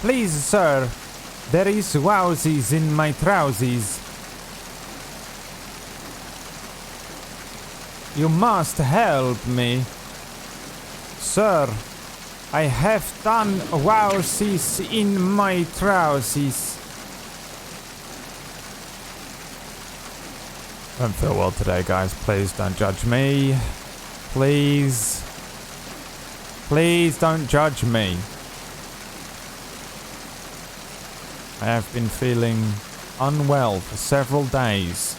Please, sir. There is wowsies in my trousers. You must help me. Sir, I have done wowsies in my trousers. I don't feel well today, guys. Please don't judge me. Please. Please don't judge me. I have been feeling unwell for several days.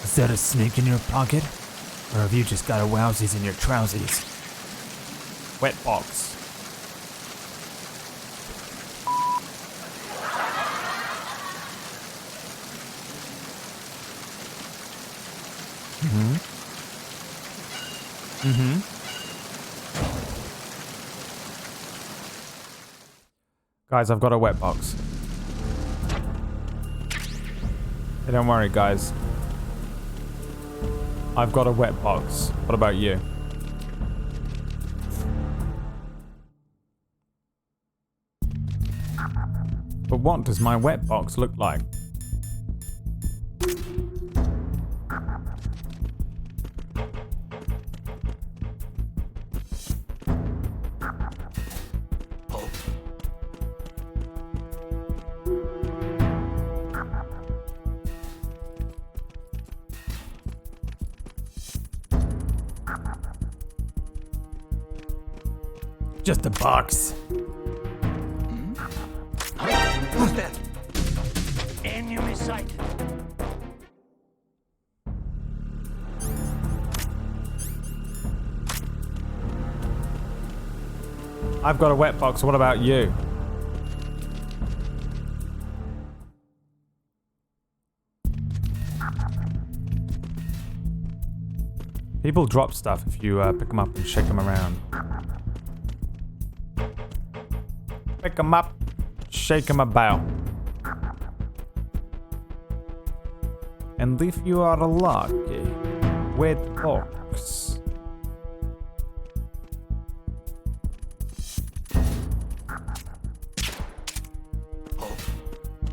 Is that a snake in your pocket? Or have you just got a wowsies in your trousers? Wet box. Guys, I've got a wet box. Hey, don't worry, guys. I've got a wet box. What about you? But what does my wet box look like? Just a box. Who's that? Enemy sighted. I've got a wet box. What about you? People drop stuff if you pick them up and shake them around. Pick them up, shake them about. And if you are lucky, wet box.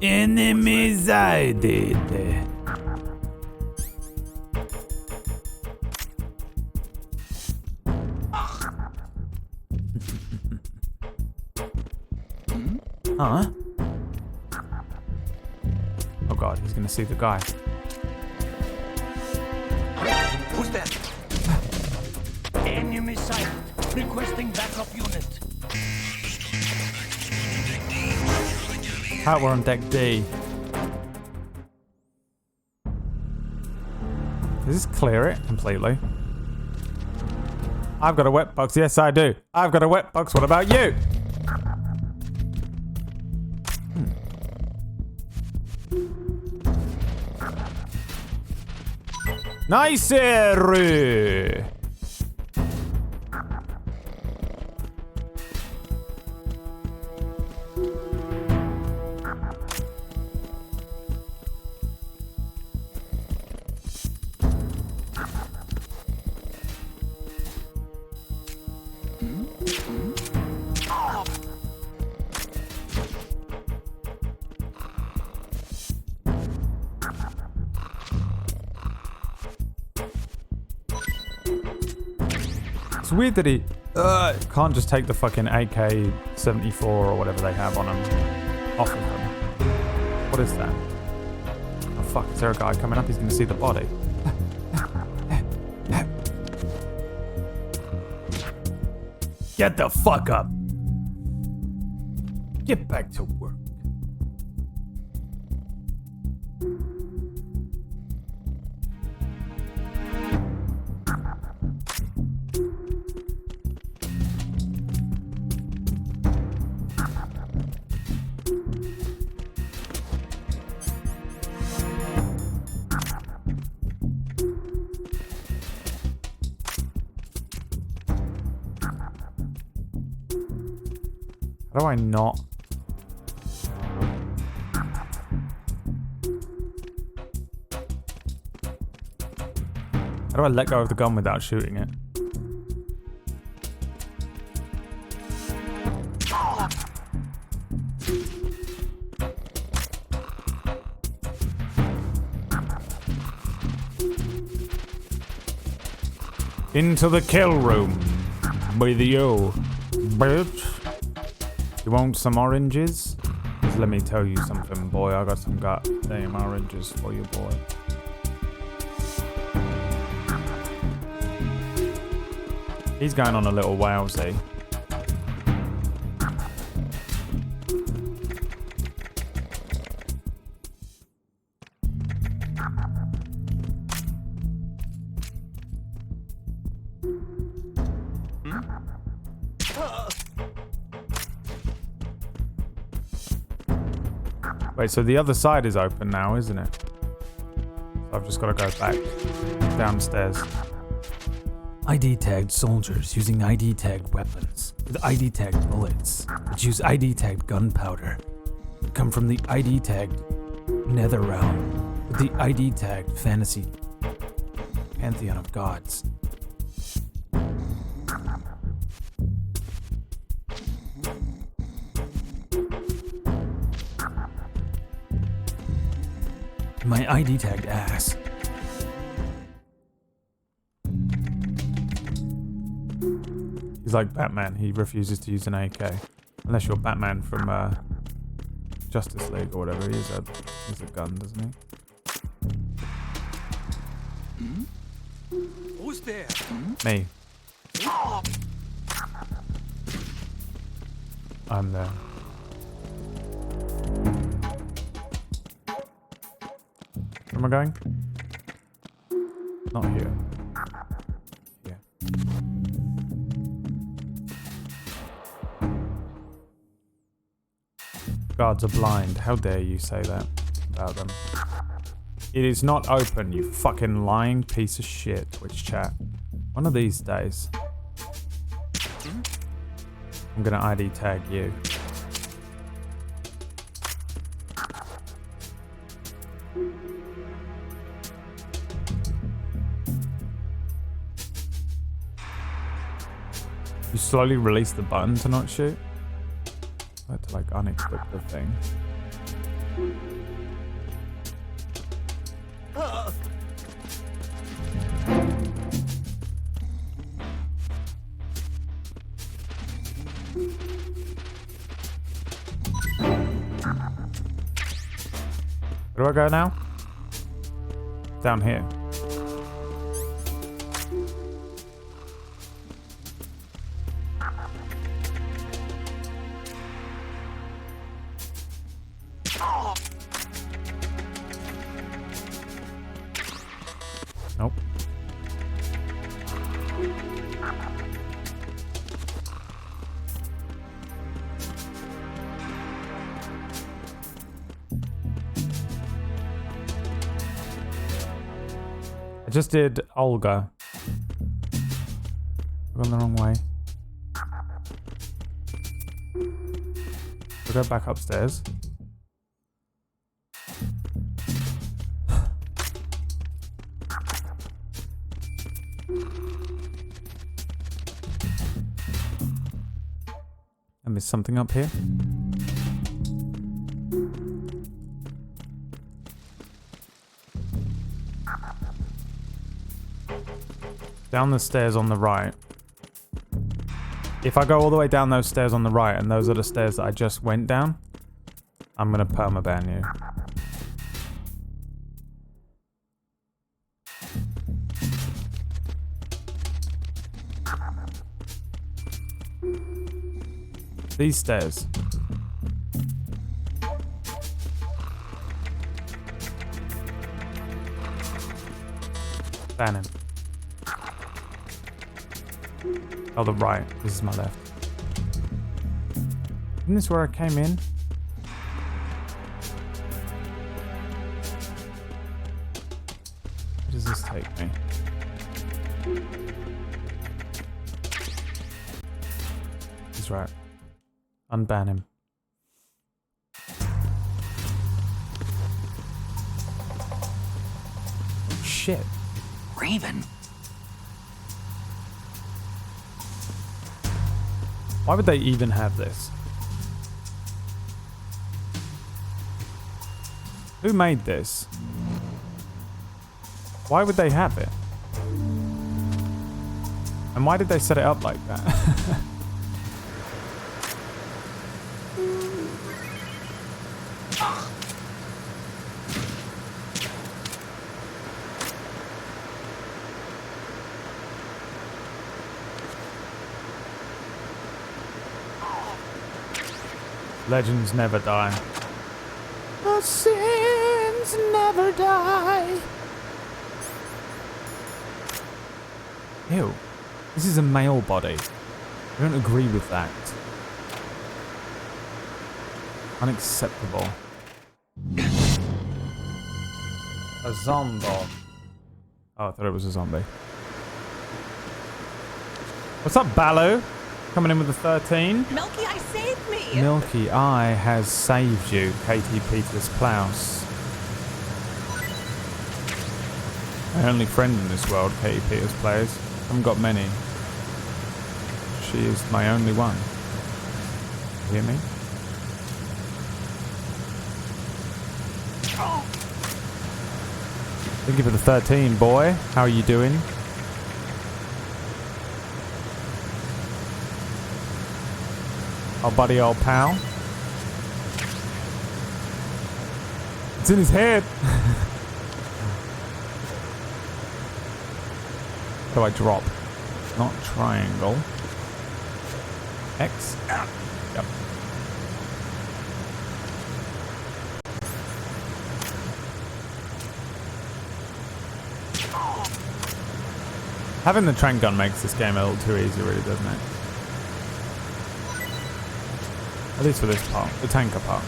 Enemy sighted. Huh? Oh god, he's gonna see the guy. Who's that? Enemy sighted. Requesting backup unit. We're on deck D. Does this clear it completely? I've got a wet box. Yes, I do. I've got a wet box. What about you? Nice! It's weird that he can't just take the fucking AK-74 or whatever they have on him off of him. What is that? Oh fuck, is there a guy coming up? He's gonna see the body. Get the fuck up! Get back to work. How do I not? How do I let go of the gun without shooting it? Into the kill room with you, bitch. You want some oranges? 'Cause let me tell you something, boy. I got some goddamn oranges for you, boy. He's going on a little wowsy. Wait, so the other side is open now, isn't it? So I've just got to go back downstairs. ID tagged soldiers using ID tagged weapons with ID tagged bullets, which use ID tagged gunpowder, come from the ID tagged nether realm with the ID tagged fantasy pantheon of gods. My ID tagged ass. He's like Batman. He refuses to use an AK. Unless you're Batman from Justice League or whatever. He has a gun, doesn't he? Who's there? Me. I'm there. Where am I going? Not here. Here. Guards are blind. How dare you say that about them? It is not open, you fucking lying piece of shit, Twitch chat. One of these days, I'm gonna ID tag you. You slowly release the button to not shoot. I had to like unequip the thing. Where do I go now? Down here. Nope. just did Olga. We're going the wrong way. We'll go back upstairs. I missed something up here. Down the stairs on the right. If I go all the way down those stairs on the right, and those are the stairs that I just went down, I'm gonna permaban you. These stairs. Ban him. Oh, the right. This is my left. Isn't this where I came in? Where does this take me? He's right. Unban him. Shit. Raven. Why would they even have this? Who made this? Why would they have it? And why did they set it up like that? Legends never die. The sins never die. Ew. This is a male body. I don't agree with that. Unacceptable. A zombie. Oh, I thought it was a zombie. What's up, Baloo? Coming in with the 13. Milky, I saved me! Milky Eye has saved you, Katie Peters Plaus. My only friend in this world, Katie Peters plays. I haven't got many. She is my only one. You hear me? Thank you for the 13, boy. How are you doing? Our buddy, old pal. It's in his head. How do I drop? Not triangle. X. Yep. Having the trank gun makes this game a little too easy, really, doesn't it? At least for this part, the tanker part.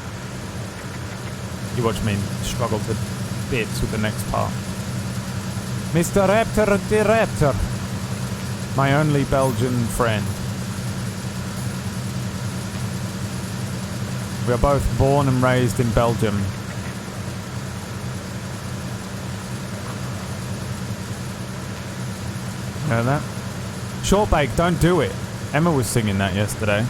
You watch me struggle to bits with the next part. Mr. Raptor the Raptor. My only Belgian friend. We are both born and raised in Belgium. You know that? Short bake, don't do it. Emma was singing that yesterday.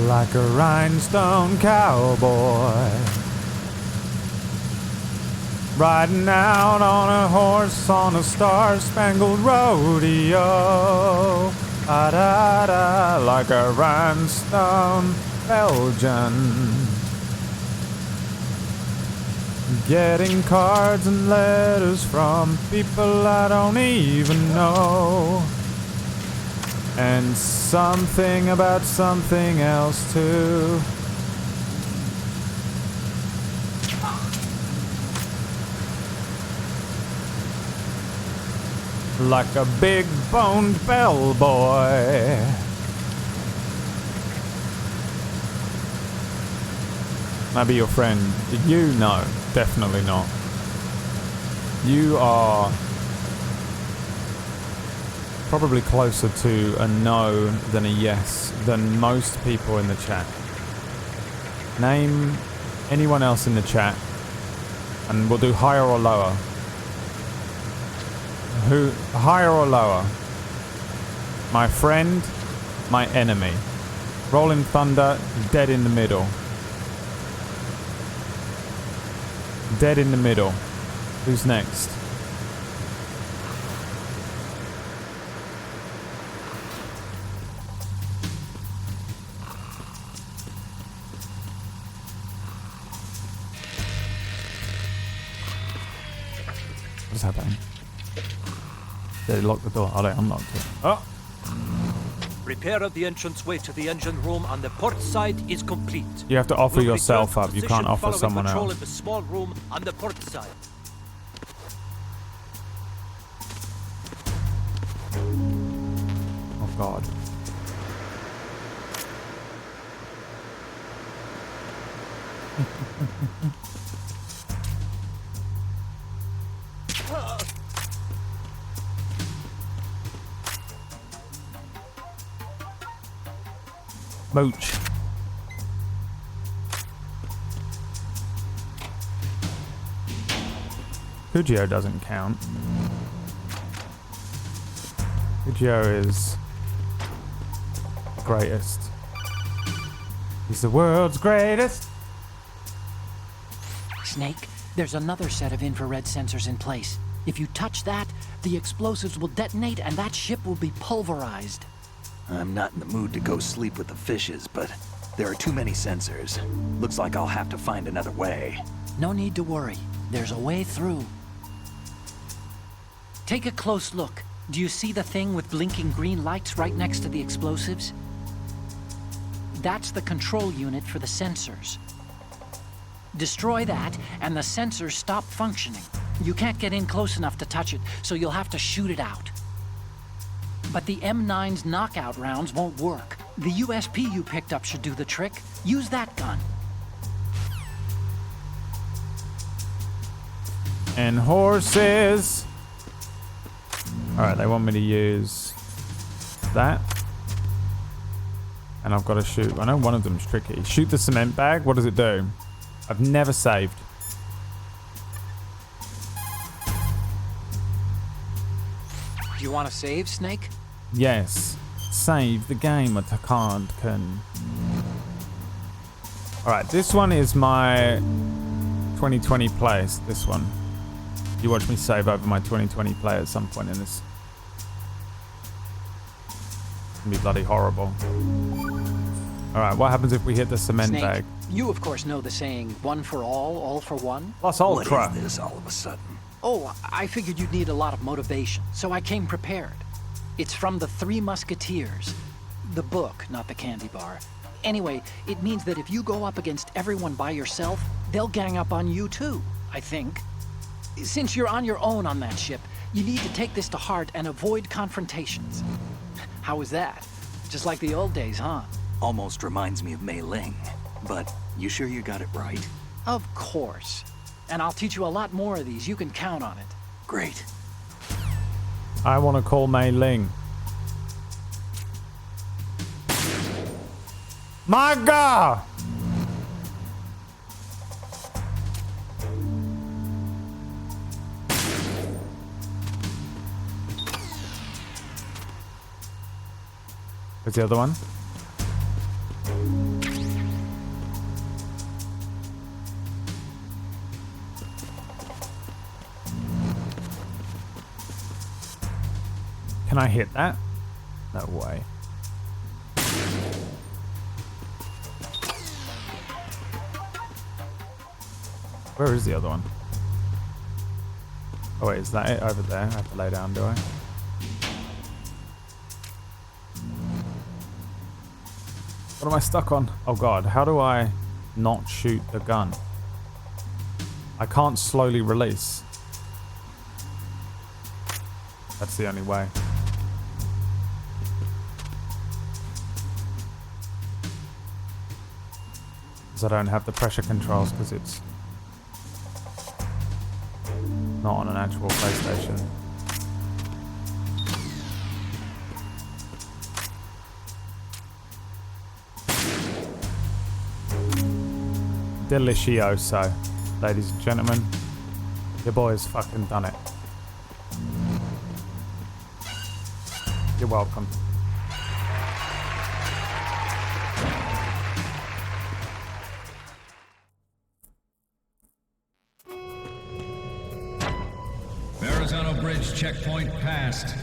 Like a rhinestone cowboy, riding out on a horse on a star-spangled rodeo. Da-da-da, like a rhinestone Belgian. Getting cards and letters from people I don't even know. And something about something else too. Like a big boned bellboy. Can I be your friend? You? No, definitely not. You are probably closer to a no than a yes than most people in the chat. Name anyone else in the chat, and we'll do higher or lower. Who, higher or lower? My friend, my enemy. Rolling Thunder, dead in the middle. Dead in the middle. Who's next? What's happening? Did they lock the door? Oh, they unlocked it. Oh! Repair of the entranceway to the engine room on the port side is complete. You have to offer We'll yourself return to up. You position can't offer following someone control else. of the small room on the port side. Oh god. Mooch. Kujio doesn't count. Kujio is the greatest. He's the world's greatest. Snake, there's another set of infrared sensors in place. If you touch that, the explosives will detonate and that ship will be pulverized. I'm not in the mood to go sleep with the fishes, but there are too many sensors. Looks like I'll have to find another way. No need to worry. There's a way through. Take a close look. Do you see the thing with blinking green lights right next to the explosives? That's the control unit for the sensors. Destroy that, and the sensors stop functioning. You can't get in close enough to touch it, so you'll have to shoot it out. But the M9's knockout rounds won't work. The USP you picked up should do the trick. Use that gun. And horses. Alright, they want me to use that. And I've got to shoot. I know one of them's tricky. Shoot the cement bag. What does it do? I've never saved. Do you want to save, Snake? Yes. Save the game. I can't. Alright, this one is my 2020 plays. This one. You watch me save over my 2020 play at some point in this. It's gonna be bloody horrible. Alright, what happens if we hit the cement Snake, bag? you of course know the saying, one for all for one? Plus What ultra. is this all of a sudden? Oh, I figured you'd need a lot of motivation, so I came prepared. It's from the Three Musketeers. The book, not the candy bar. Anyway, it means that if you go up against everyone by yourself, they'll gang up on you too, I think. Since you're on your own on that ship, you need to take this to heart and avoid confrontations. How was that? Just like the old days, huh? Almost reminds me of Mei Ling. But you sure you got it right? Of course. And I'll teach you a lot more of these. You can count on it. Great. I want to call Mei Ling. My God! Where's the other one? Can I hit that? No way. Where is the other one? Oh wait, is that it over there? I have to lay down, do I? What am I stuck on? Oh god, how do I not shoot the gun? I can't slowly release. That's the only way. Because I don't have the pressure controls because it's not on an actual PlayStation. Delicioso, ladies and gentlemen. Your boy has fucking done it. You're welcome. Verrazano Bridge checkpoint passed.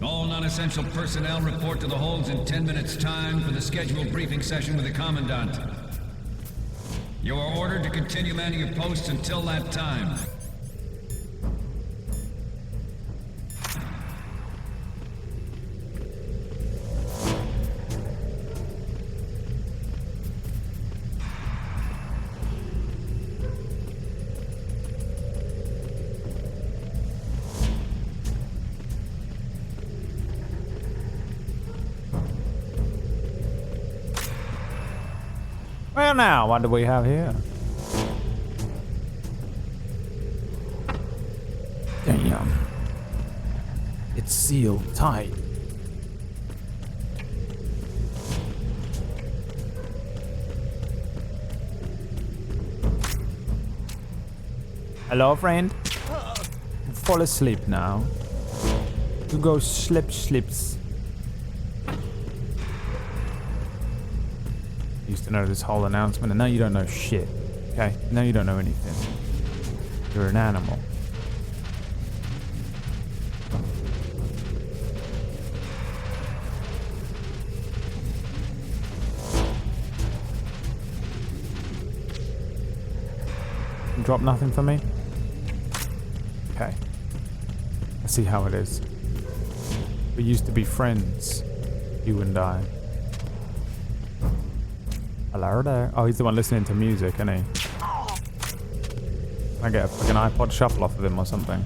All non-essential personnel report to the holds in 10 minutes' time for the scheduled briefing session with the Commandant. You are ordered to continue manning your posts until that time. Well now, what do we have here? Damn. It's sealed tight. Hello, friend. Fall asleep now. You go slips. Used to know this whole announcement, and now you don't know shit. Okay? Now you don't know anything. You're an animal. You drop nothing for me? Okay. I see how it is. We used to be friends, you and I. Hello there. Oh, he's the one listening to music, isn't he? I get a fucking iPod shuffle off of him or something.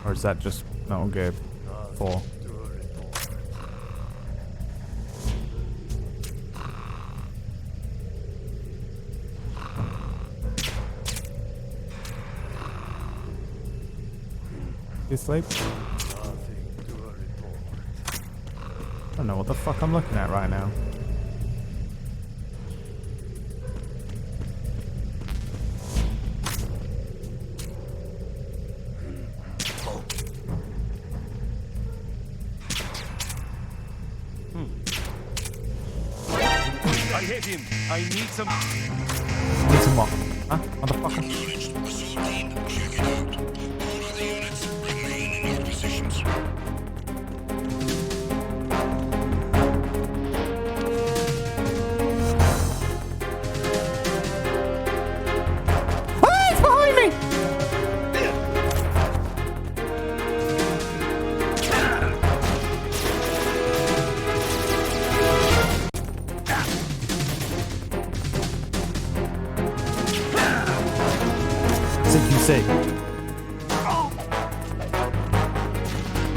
Or is that just Metal Gear 4? You asleep? I don't know what the fuck I'm looking at right now. I hit him. I need some. Need some what? Huh? Motherfucker?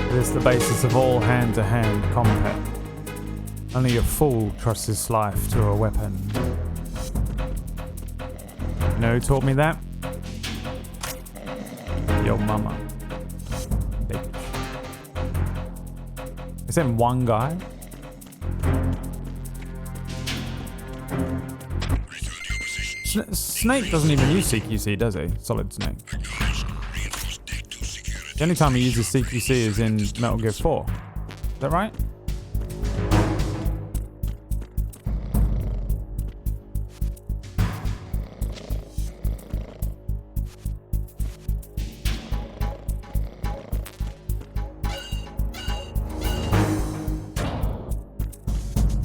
It is the basis of all hand-to-hand combat. Only a fool trusts his life to a weapon. You know who taught me that? Your mama. Bitch. Is that one guy? Snake doesn't even use CQC, does he? Solid Snake. The only time he uses CQC is in Metal Gear 4. Is that right?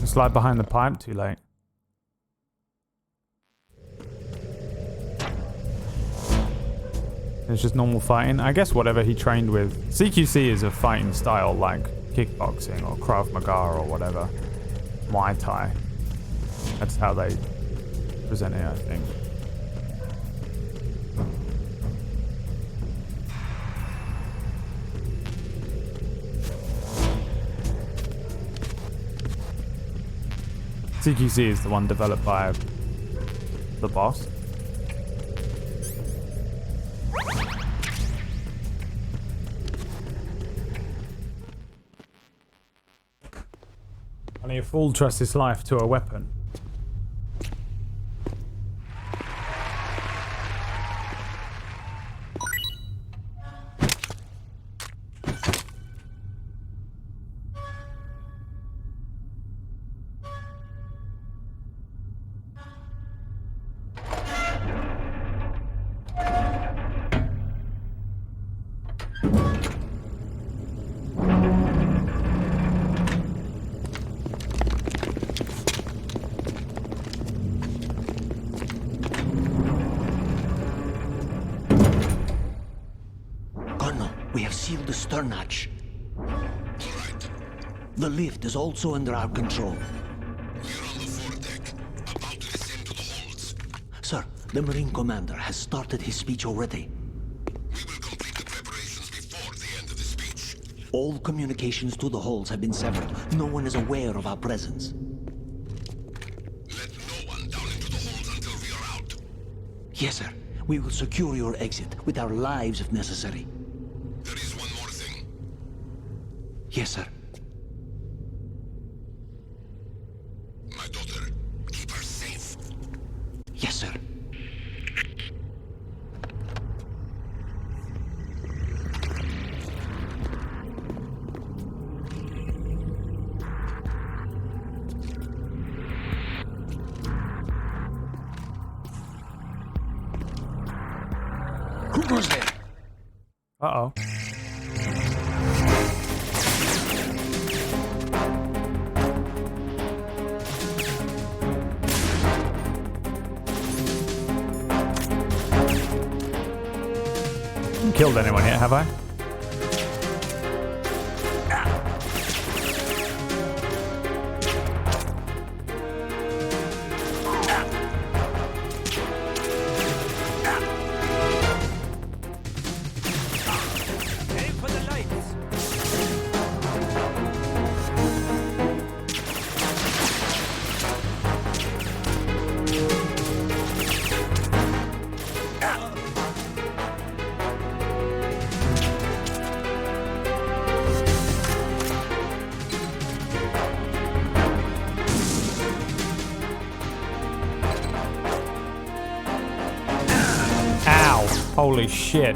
Slide behind the pipe, too late. It's just normal fighting. I guess whatever he trained with. CQC is a fighting style like kickboxing or Krav Maga or whatever. Muay Thai. That's how they present it, I think. CQC is the one developed by the boss. Only a fool trusts his life to a weapon. We have sealed the stern hatch. The lift is also under our control. We're on the foredeck, about to descend to the holds. Sir, the Marine Commander has started his speech already. We will complete the preparations before the end of the speech. All communications to the holds have been severed. No one is aware of our presence. Let no one down into the holds until we are out. Yes, sir. We will secure your exit with our lives if necessary. There is one more thing. Yes, sir. My daughter, keep her safe. Yes, sir. Who goes there? Uh-oh. Haven't killed anyone yet, have I? Aim for the lights. Ow! Holy shit.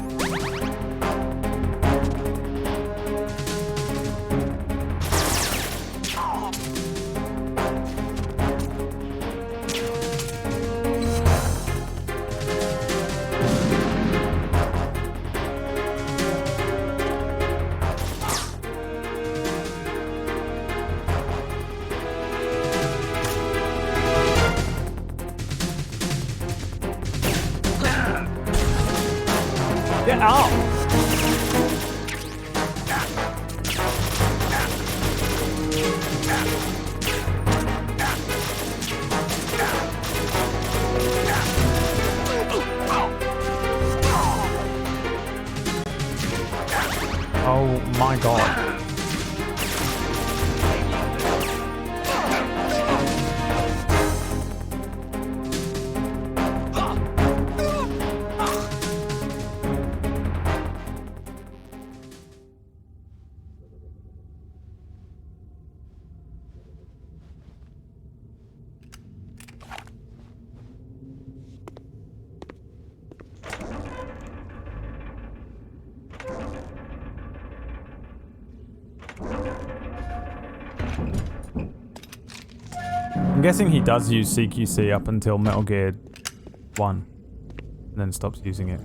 Get out! Oh my god. I'm guessing he does use CQC up until Metal Gear 1, and then stops using it.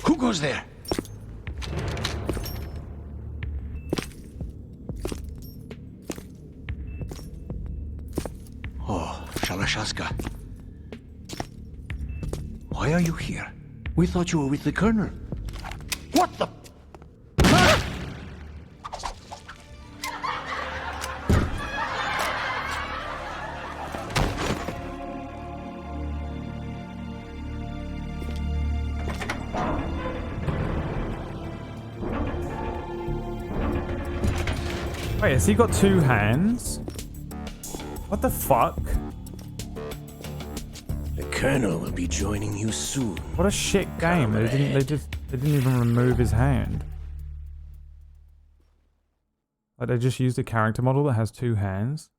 Who goes there? Oh, Shalashaska. Why are you here? We thought you were with the Colonel. What the? Wait, has he got two hands? What the fuck? The Colonel will be joining you soon. What a shit game. They didn't even remove his hand. Like they just used a character model that has two hands.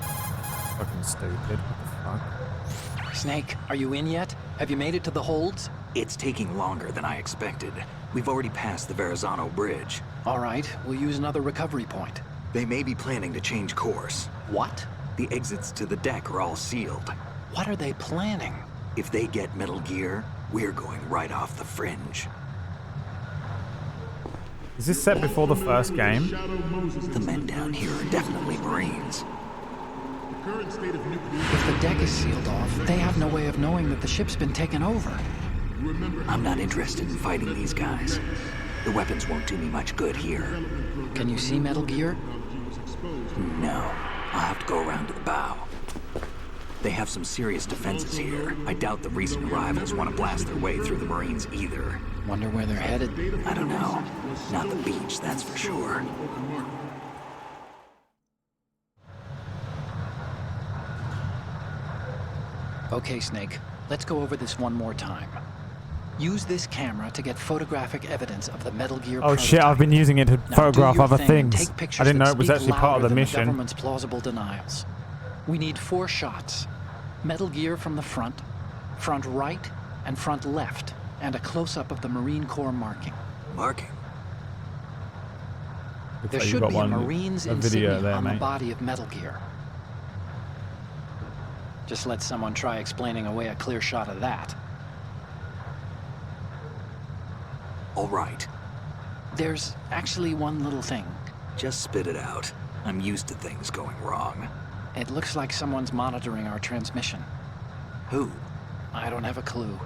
Fucking stupid. What the fuck? Snake, are you in yet? Have you made it to the holds? It's taking longer than I expected. We've already passed the Verrazano Bridge. All right, we'll use another recovery point. They may be planning to change course. What? The exits to the deck are all sealed. What are they planning? If they get Metal Gear, we're going right off the fringe. Is this set before the first game? The men down here are definitely Marines. If the deck is sealed off, they have no way of knowing that the ship's been taken over. I'm not interested in fighting these guys. The weapons won't do me much good here. Can you see Metal Gear? No. I'll have to go around to the bow. They have some serious defenses here. I doubt the recent arrivals want to blast their way through the Marines either. Wonder where they're headed? I don't know. Not the beach, that's for sure. Okay, Snake. Let's go over this one more time. Use this camera to get photographic evidence of the Metal Gear Oh shit, I've been using it to photograph other things. I didn't know it was actually part of the mission. The government's plausible denials. We need 4 shots. Metal Gear from the front right, and front left, and a close-up of the Marine Corps marking. Marking? There should be a Marine's insignia on the body of Metal Gear. Just let someone try explaining away a clear shot of that. All right. There's actually one little thing. Just spit it out. I'm used to things going wrong. It looks like someone's monitoring our transmission. Who? I don't have a clue.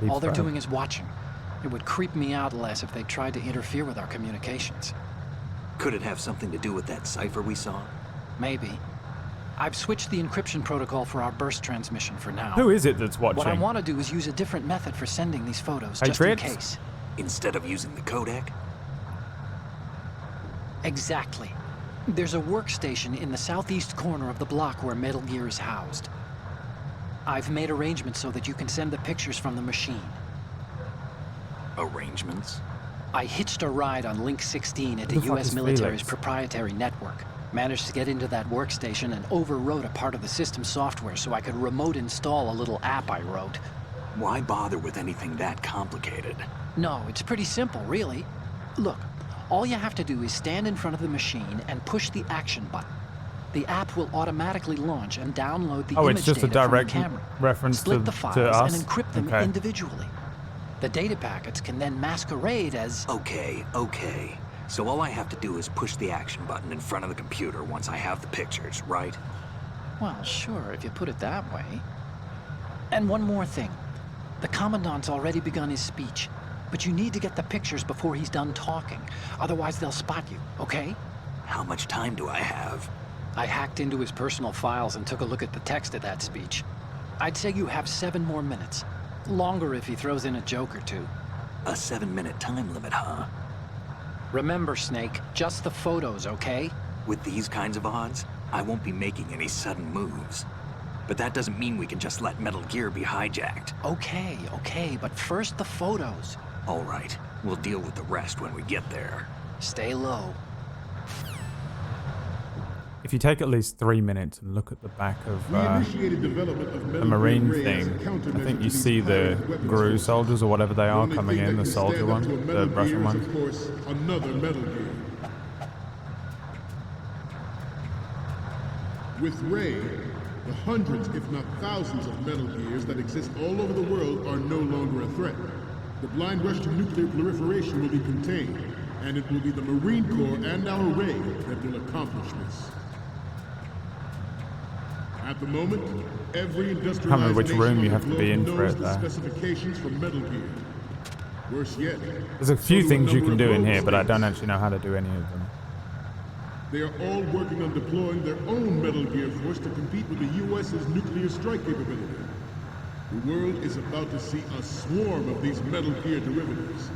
All they're doing is watching. It would creep me out less if they tried to interfere with our communications. Could it have something to do with that cipher we saw? Maybe. I've switched the encryption protocol for our burst transmission for now. Who is it that's watching? What I want to do is use a different method for sending these photos, just in case. Instead of using the codec? Exactly. There's a workstation in the southeast corner of the block where Metal Gear is housed. I've made arrangements so that you can send the pictures from the machine. Arrangements? I hitched a ride on Link 16 into U.S. military's proprietary network. Managed to get into that workstation and overwrote a part of the system software so I could remote install a little app I wrote. Why bother with anything that complicated? No, it's pretty simple, really. Look, all you have to do is stand in front of the machine and push the action button. The app will automatically launch and download the image data from the camera. Reference Split the files us? and encrypt them individually. The data packets can then masquerade as... Okay. So all I have to do is push the action button in front of the computer once I have the pictures, right? Well, sure, if you put it that way. And one more thing. The Commandant's already begun his speech, but you need to get the pictures before he's done talking. Otherwise, they'll spot you, okay? How much time do I have? I hacked into his personal files and took a look at the text of that speech. I'd say you have 7 more minutes. Longer if he throws in a joke or two. A 7-minute time limit, huh? Remember, Snake, just the photos, okay? With these kinds of odds, I won't be making any sudden moves. But that doesn't mean we can just let Metal Gear be hijacked. Okay, but first the photos. All right, we'll deal with the rest when we get there. Stay low. If you take at least 3 minutes and look at the back of the Marine thing, I think you see the GRU soldiers or whatever they are coming in, the soldier one, the Russian one. Another Metal Gear. With Ray, the hundreds, if not thousands of Metal Gears that exist all over the world are no longer a threat. The blind rush to nuclear proliferation will be contained, and it will be the Marine Corps and our Ray that will accomplish this. At the moment, every industrialized I can't remember which room you have to be in for it, though. Specifications for Metal Gear. Worse yet, there's a few things you can do in here, but I don't actually know how to do any of them. They are all working on deploying their own Metal Gear force to compete with the U.S.'s nuclear strike capability. The world is about to see a swarm of these Metal Gear derivatives.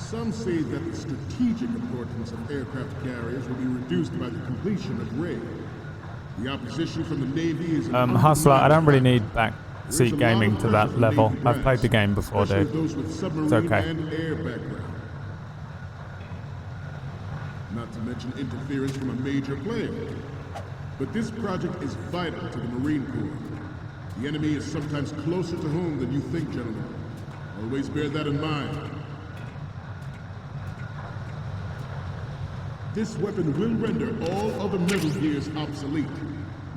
Some say that the strategic importance of aircraft carriers will be reduced by the completion of Ray. The opposition from the Navy is... Hustler, I don't really need backseat gaming to that level. I've played the game before, dude. It's okay. And air background. Not to mention interference from a major player. But this project is vital to the Marine Corps. The enemy is sometimes closer to home than you think, gentlemen. Always bear that in mind. This weapon will render all other Metal Gears obsolete.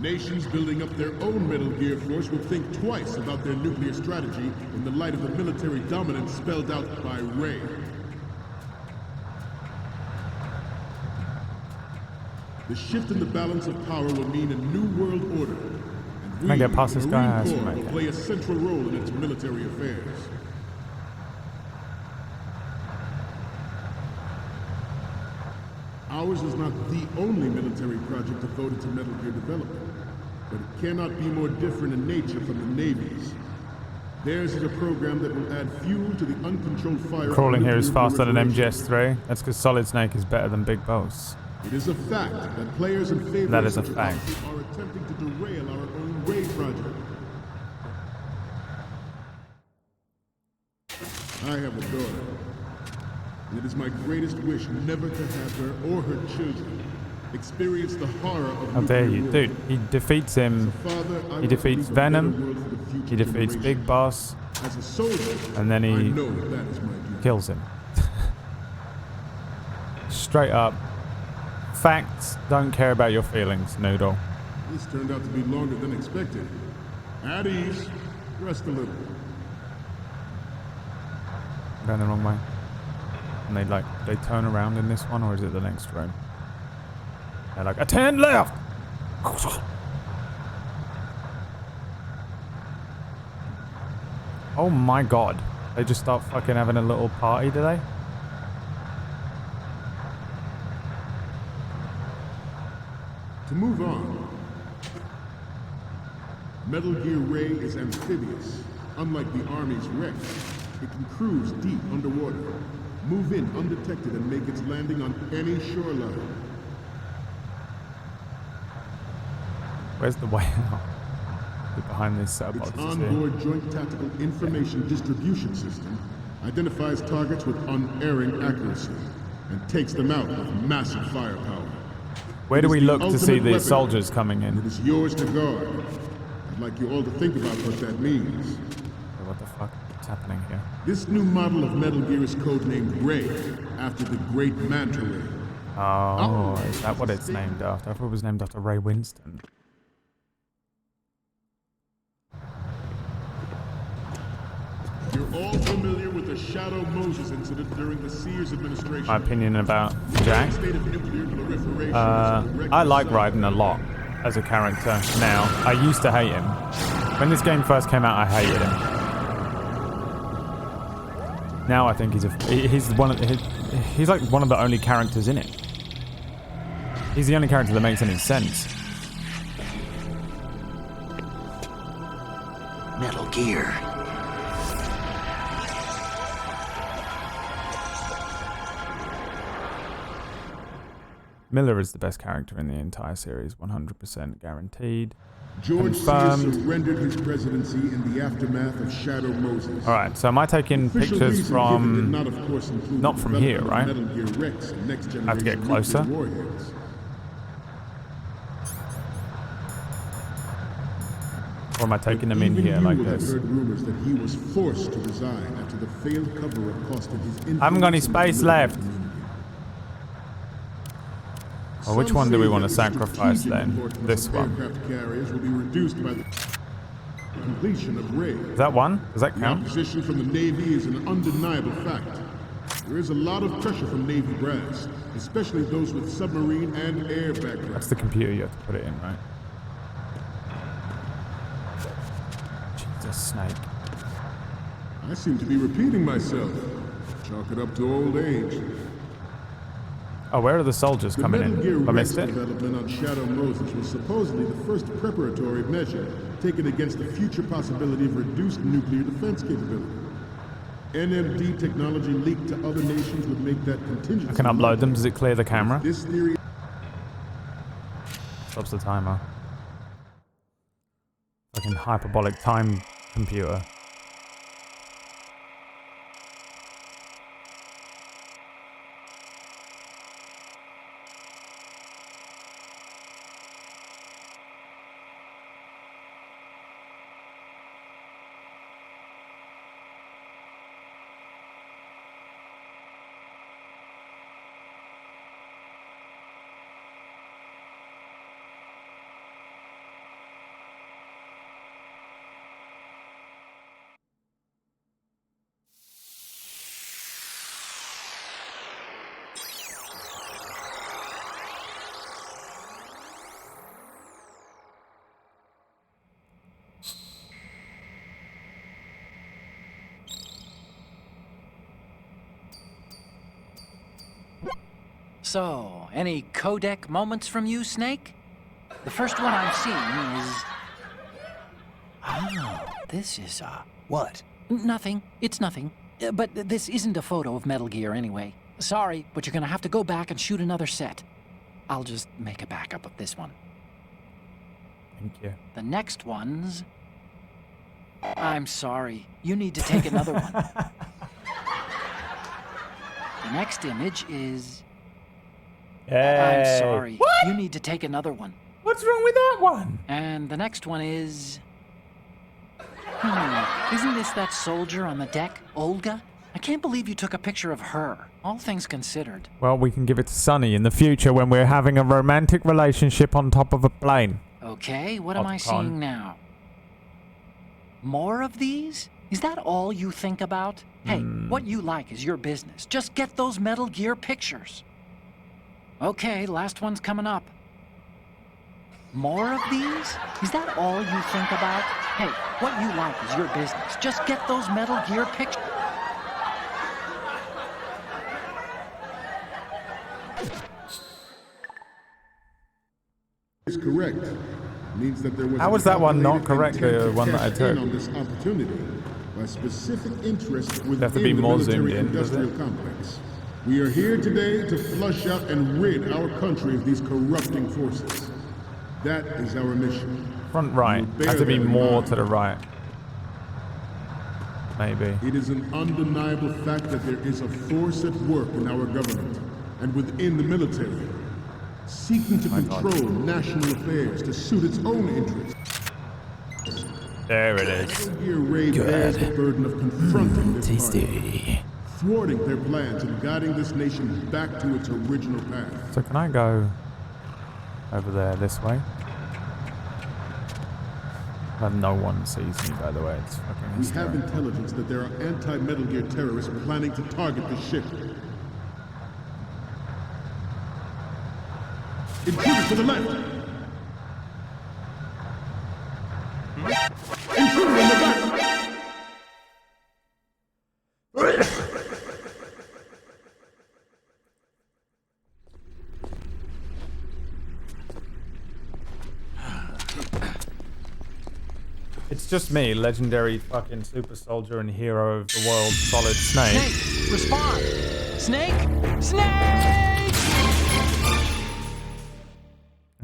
Nations building up their own Metal Gear force will think twice about their nuclear strategy in the light of the military dominance spelled out by Ray. The shift in the balance of power will mean a new world order, and we, I get past this the guy? Marine Corps, will play a central role in its military affairs. Ours is not the only military project devoted to Metal Gear development, but it cannot be more different in nature from the Navy's. Theirs is a program that will add fuel to the uncontrolled fire. Crawling here is faster than MGS3. That's because Solid Snake is better than Big Boss. It is a fact that players in favor That of is a such fact. policy are attempting to derail our own Ray project. I have a daughter. And it is my greatest wish never to have her or her children experience the horror of How dare you. nuclear Dude, he defeats him. war. Father, I He want defeats to leave a better Venom. world for the future He defeats generations. Big Boss. As a soldier, And then I he know that is my duty. kills him. Straight up. Facts don't care about your feelings, Noodle. This turned out to be longer than expected. At ease. Rest a little. Going the wrong way. And they turn around in this one, or is it the next room? They're like, a 10 left! Oh my god. They just start fucking having a little party, do they? To move on, Metal Gear Ray is amphibious. Unlike the Army's Rex, it can cruise deep underwater, move in undetected, and make its landing on any shoreline. Where's the way out? Behind this Its boxes here. onboard Joint Tactical Information Distribution System identifies targets with unerring accuracy and takes them out with massive firepower. Where do It we is the look to see ultimate these weapon, soldiers coming and in? it is yours to guard. I'd like you all to think about what that means. What the fuck is happening here? This new model of Metal Gear is codenamed Ray, after the great Manta Ray. Oh, is that what it's named after? I thought it was named after Ray Winston. You're all familiar with the Shadow Moses incident during the Sears administration. My opinion about Jack? State of nuclear proliferation I like Raiden a lot as a character now. I used to hate him. When this game first came out, I hated him. Now I think he's like one of the only characters in it. He's the only character that makes any sense. Metal Gear. Miller is the best character in the entire series, 100% guaranteed. George Sears Confirmed. surrendered his presidency in the aftermath of Shadow Moses. Alright, so am I taking Official pictures reason from... given did not, of course, include not the from here, development right? of Metal Gear Rex and next I have to get generation closer. nuclear warheads. Or am I taking them in Even here you like will have this? heard rumors that he was forced to resign after the failed cover-up costed his I haven't got any influence in the space military left. community. Well, which Some one do we say want to that the sacrifice strategic then? importance This of one. aircraft carriers will be reduced by the completion of Ray. Is that one? Does that The count? opposition from the Navy is an undeniable fact. There is a lot of pressure from Navy brass, especially those with submarine and air backgrounds. That's the computer you have to put it in, right? Jesus, Snake. I seem to be repeating myself. Chalk it up to old age. Oh, where are the soldiers The coming Metal Gear in? I Rex missed it. development on Shadow Moses was supposedly the first preparatory measure taken against the future possibility of reduced nuclear defense capability. NMD technology leaked to other nations would make that contingency. I can upload them. Does it clear the camera? This theory Stops the timer. Fucking hyperbolic time computer. So, any codec moments from you, Snake? The first one I'm seeing is... Oh, this is, What? Nothing. It's nothing. But this isn't a photo of Metal Gear anyway. Sorry, but you're gonna have to go back and shoot another set. I'll just make a backup of this one. Thank you. The next one's... I'm sorry. You need to take another one. The next image is... I'm sorry. What? You need to take another one. What's wrong with that one? And the next one is... Isn't this that soldier on the deck, Olga? I can't believe you took a picture of her, all things considered. Well, we can give it to Sonny in the future when we're having a romantic relationship on top of a plane. Okay, what am I Popcorn. seeing now? More of these? Is that all you think about? Hey, what you like is your business. Just get those Metal Gear pictures. Okay, last one's coming up. More of these? Is that all you think about? Hey, what you like is your business. Just get those Metal Gear pictures. is correct. Means that there was. How was that one not correct, the one that I took? On this opportunity by specific interest within have to be the more zoomed military in, does it? industrial complex. We are here today to flush out and rid our country of these corrupting forces. That is our mission. Front right. Bear Has to be that in more mind. to the right. Maybe. It is an undeniable fact that there is a force at work in our government and within the military, seeking to control national affairs to suit its own interests. There it is. Here, Ray bears the burden of confronting this Tasty. party, thwarting their plans and guiding this nation back to its original path. So can I go over there this way? No one sees me, by the way. It's fucking We have hysterical. intelligence that there are anti-Metal Gear terrorists planning to target the ship. Intruder to the left! Intruder in the back! It's just me, legendary fucking super soldier and hero of the world, Solid Snake. Snake, respond! Snake! Snake!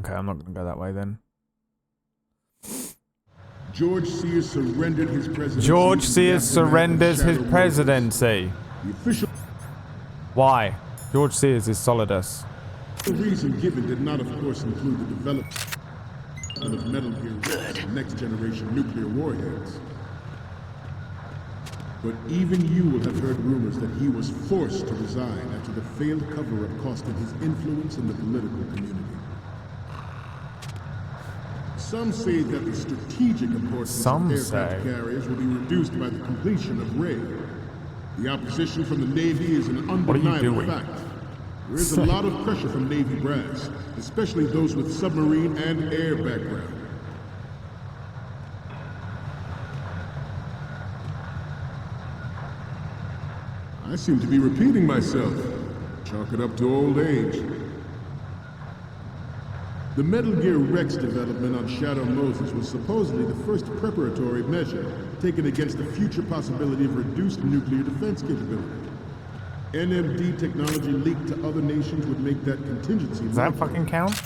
Okay, I'm not gonna go that way then. George Sears surrendered his presidency. George to the Sears aftermath of surrenders his Shadow presidency. The official Why? George Sears is Solidus. reason given did not, of course, include the development of Metal Gear and next-generation nuclear warheads. But even you will have heard rumors that he was forced to resign after the failed cover-up costed his influence in the political community. Some say that the strategic importance Some of aircraft say. carriers will be reduced by the completion of Ray. The opposition from the Navy is an What are you undeniable doing? fact. There is a lot of pressure from Navy brass, especially those with submarine and air background. I seem to be repeating myself. Chalk it up to old age. The Metal Gear Rex development on Shadow Moses was supposedly the first preparatory measure taken against the future possibility of reduced nuclear defense capability. NMD technology leaked to other nations would make that contingency. Does that fucking count?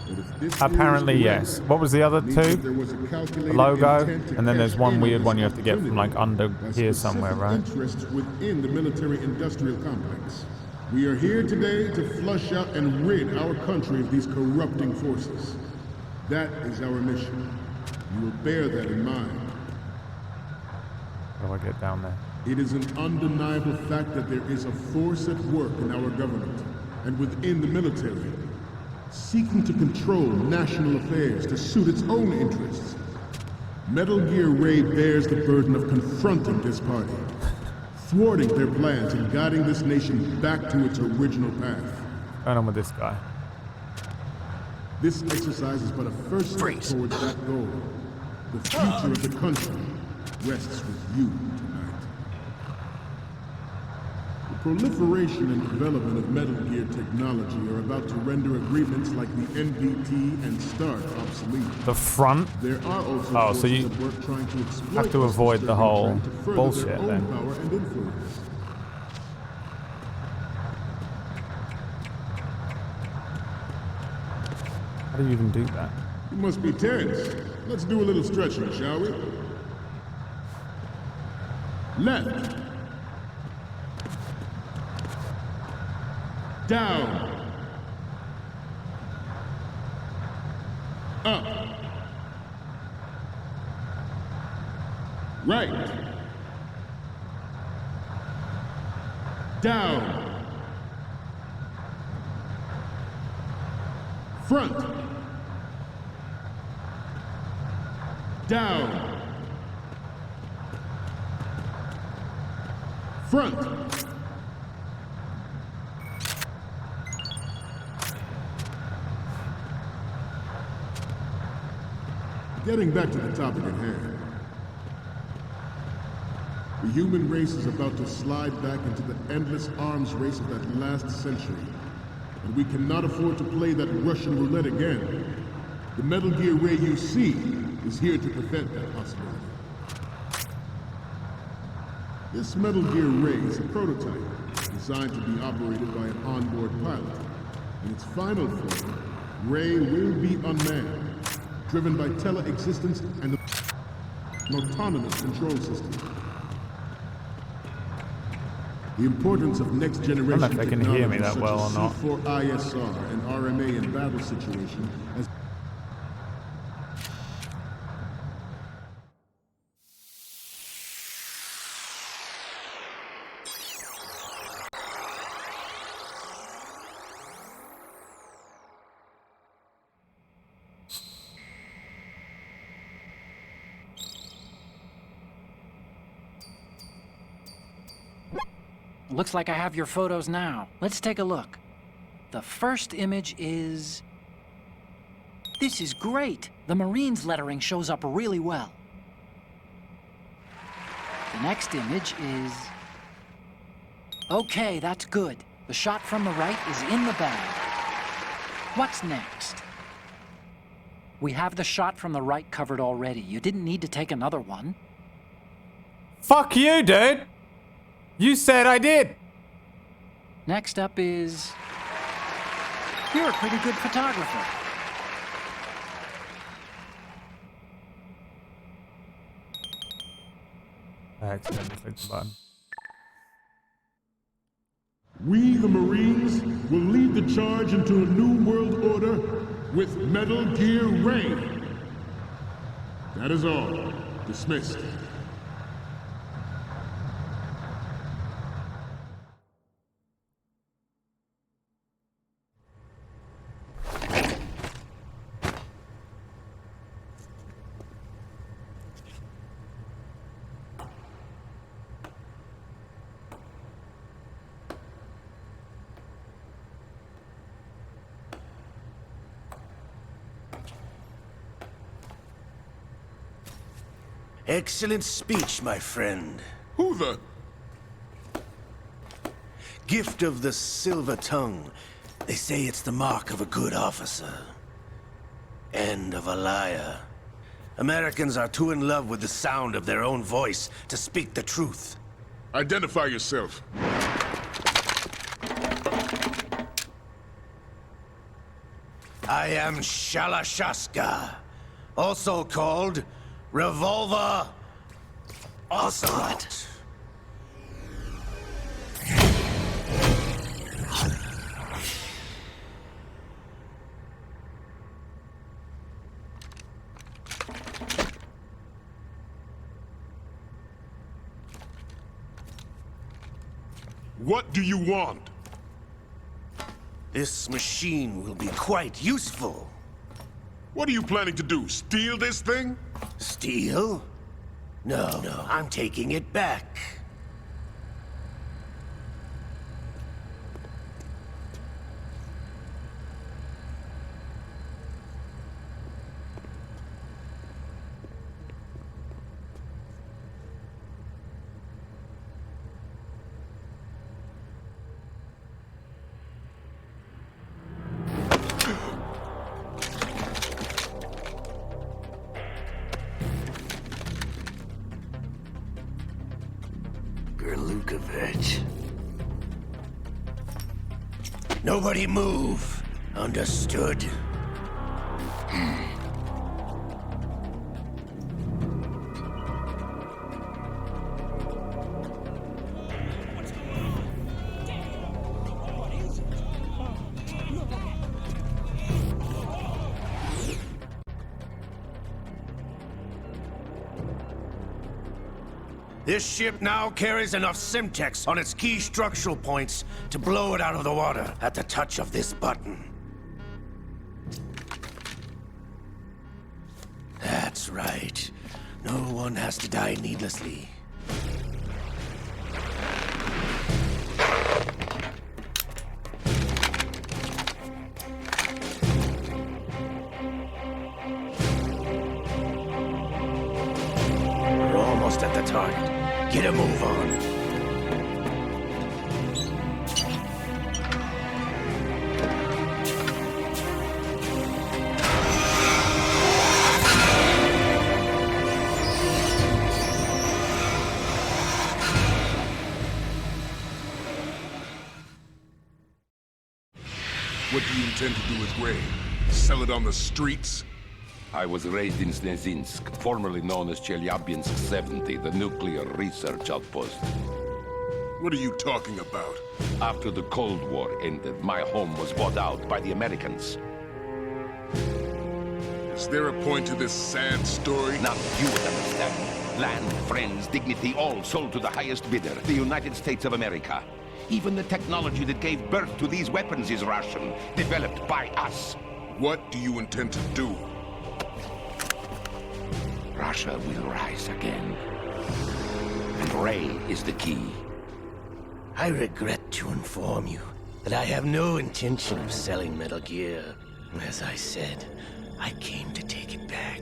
But if this Apparently, is yes. correct, What was the other means two? that there was a The calculated logo, intent to and then there's cash one in weird on one you this have to get from like opportunity under by here somewhere, specific right? Interests within the military-industrial complex. We are here today to flush out and rid our country of these corrupting forces. That is our mission. You will bear that in mind. How do I get down there? It is an undeniable fact that there is a force at work in our government and within the military, seeking to control national affairs to suit its own interests. Metal Gear Ray bears the burden of confronting this party, thwarting their plans and guiding this nation back to its original path. What's going on with this guy? This exercise is but a first step towards that goal. The future of the country rests with you tonight. The proliferation and development of Metal Gear technology are about to render agreements like the NVT and START obsolete. The front? There are also Oh, so you forces at work trying to exploit have to this avoid the disturbing whole trend to further bullshit their own then. power and influence. How do you even do that? You must be tense. Let's do a little stretching, shall we? Left. Down. Up. Right. Down. Front. Down. Front. Getting back to the topic at hand. The human race is about to slide back into the endless arms race of that last century. And we cannot afford to play that Russian roulette again. The Metal Gear Ray you see is here to prevent that possibility. This Metal Gear Ray is a prototype designed to be operated by an onboard pilot. In its final form, Ray will be unmanned, driven by tele-existence and an autonomous control system. The importance of next generation I don't know if they can hear me that technology well or not. such as C4ISR and RMA in battle situation as Looks like I have your photos now. Let's take a look. The first image is... This is great! The Marines lettering shows up really well. The next image is... Okay, that's good. The shot from the right is in the bag. What's next? We have the shot from the right covered already. You didn't need to take another one. Fuck you, dude! You said I did! Next up is... You're a pretty good photographer. I accidentally clicked the button. we, the Marines, will lead the charge into a new world order with Metal Gear Ray. That is all. Dismissed. Excellent speech, my friend. Who the? Gift of the silver tongue. They say it's the mark of a good officer. And of a liar. Americans are too in love with the sound of their own voice to speak the truth. Identify yourself. I am Shalashaska, also called Revolver Ocelot. What do you want? This machine will be quite useful. What are you planning to do? Steal this thing? Steal? No, I'm taking it back. Gerlukovich. Nobody move. Understood? This ship now carries enough Simtex on its key structural points to blow it out of the water at the touch of this button. That's right. No one has to die needlessly. We're almost at the target. Get a move on. What do you intend to do with Gray? Sell it on the streets? I was raised in Snezinsk, formerly known as Chelyabinsk 70, the nuclear research outpost. What are you talking about? After the Cold War ended, my home was bought out by the Americans. Is there a point to this sad story? Now you would understand. Land, friends, dignity, all sold to the highest bidder, the United States of America. Even the technology that gave birth to these weapons is Russian, developed by us. What do you intend to do? Russia will rise again. And Ray is the key. I regret to inform you that I have no intention of selling Metal Gear. As I said, I came to take it back.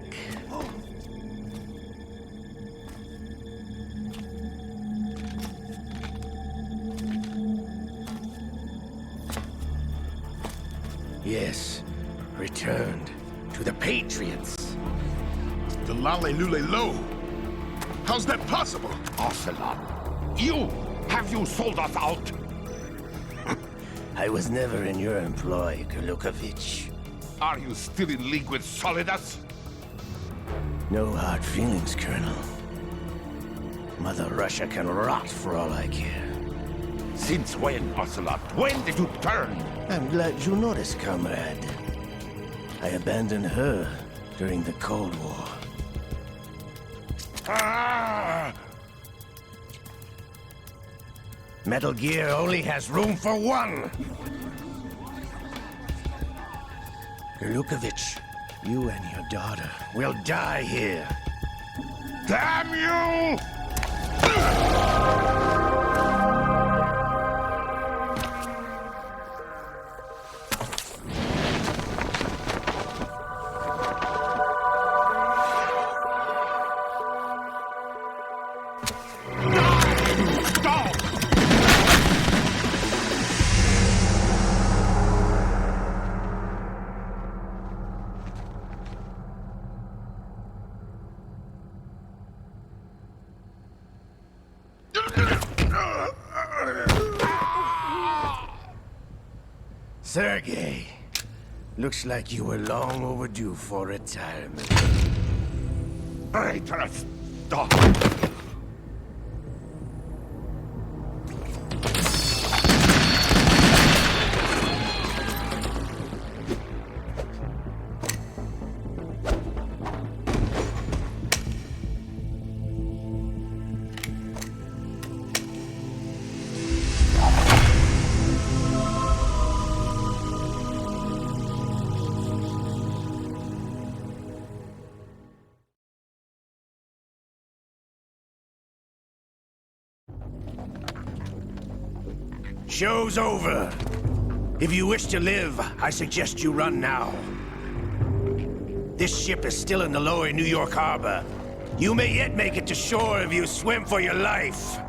Yes, returned to the Patriots. The Lale Lule Lo? How's that possible? Ocelot, have you sold us out? I was never in your employ, Gerlukovich. Are you still in league with Solidus? No hard feelings, Colonel. Mother Russia can rot for all I care. Since when, Ocelot? When did you turn? I'm glad you noticed, comrade. I abandoned her during the Cold War. Ah! Metal Gear only has room for one! Gerlukovich, you and your daughter will die here. Damn you! Sergei, looks like you were long overdue for retirement. Traitors! Stop! Show's over. If you wish to live, I suggest you run now. This ship is still in the lower New York harbor. You may yet make it to shore if you swim for your life.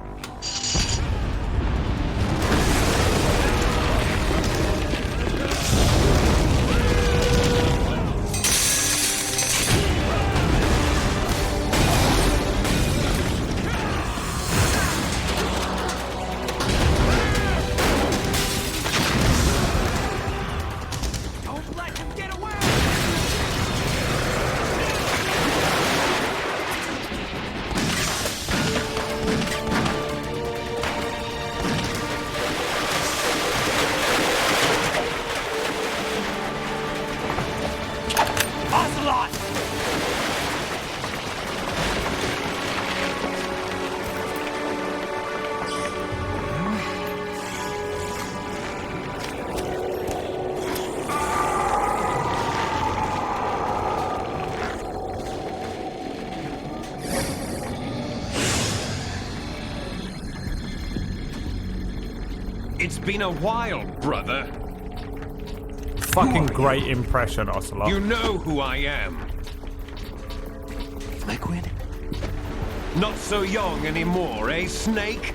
It's been a while, brother. Fucking great impression, Ocelot. You know who I am. Liquid? Not so young anymore, eh, Snake?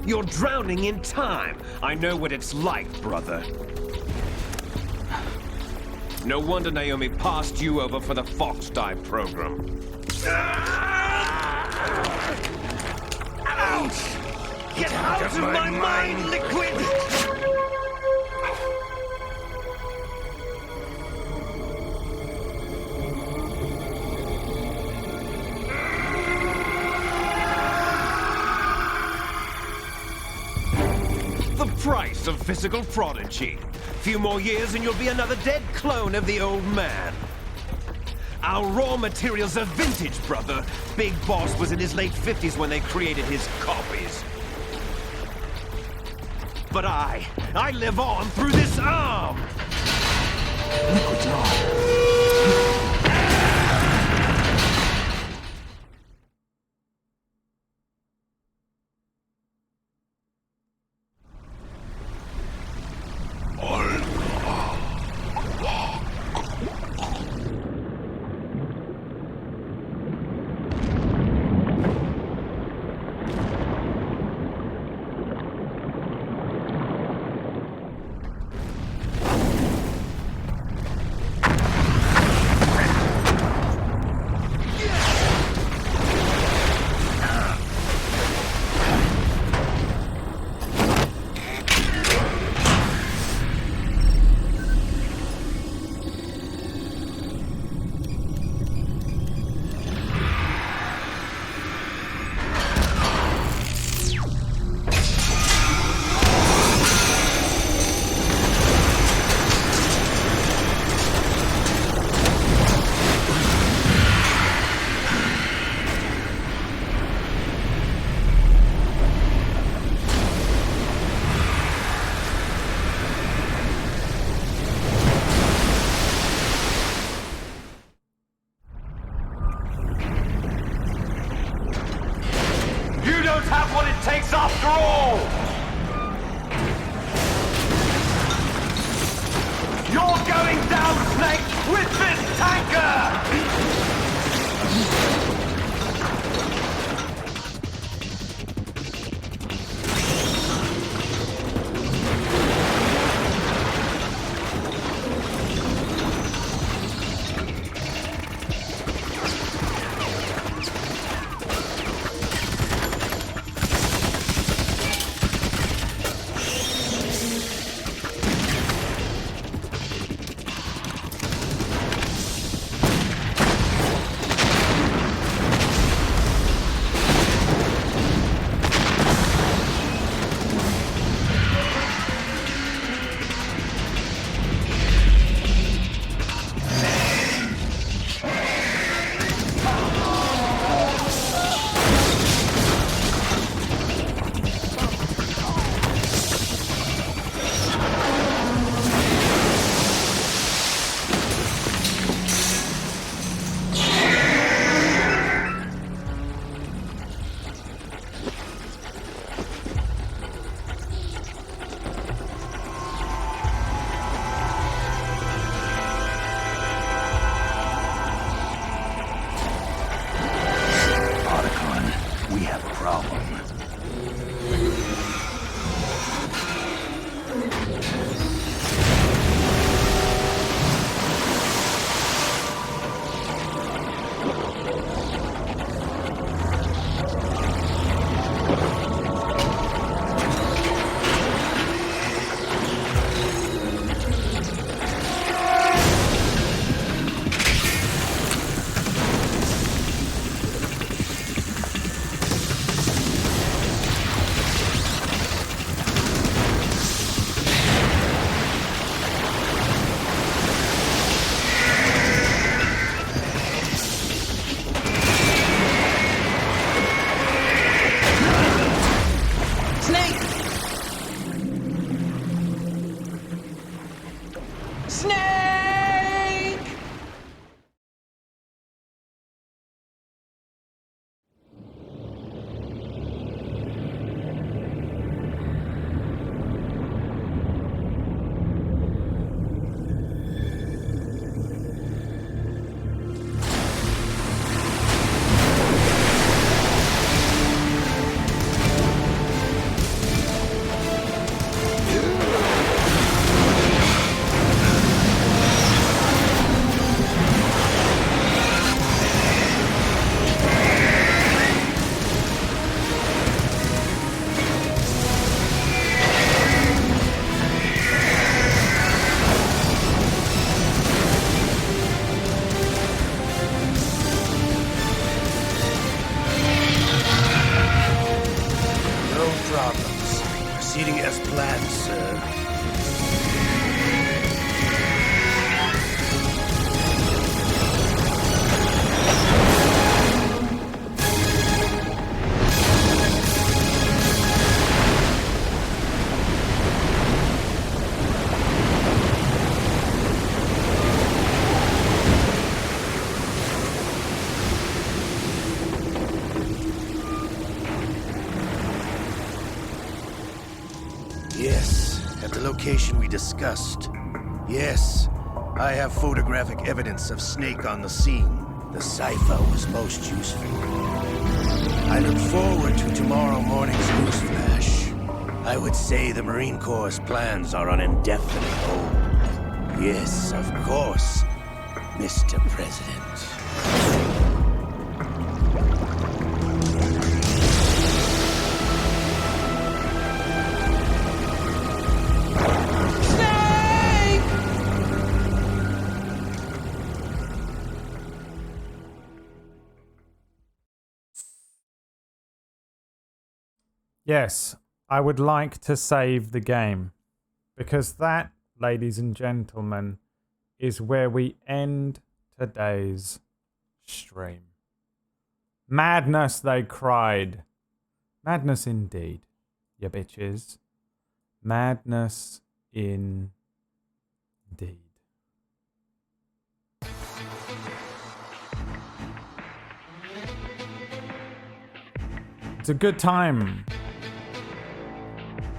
You're drowning in time. I know what it's like, brother. No wonder Naomi passed you over for the Fox Dive program. Ouch! Get out of my mind, Liquid! The price of physical prodigy. Few more years and you'll be another dead clone of the old man. Our raw materials are vintage, brother. Big Boss was in his late 50s when they created his copies. But I live on through this arm! Liquid's on. Have what it takes after all! You're going down, Snake, with this tanker! Snake! Proceeding as planned, sir. Yes, at the location we discussed. Yes, I have photographic evidence of Snake on the scene. The cipher was most useful. I look forward to tomorrow morning's newsflash. I would say the Marine Corps' plans are on indefinite hold. Yes, of course, Mr. President. Yes, I would like to save the game. Because that, ladies and gentlemen, is where we end today's stream. Madness, they cried. Madness indeed, ya bitches. Madness indeed. It's a good time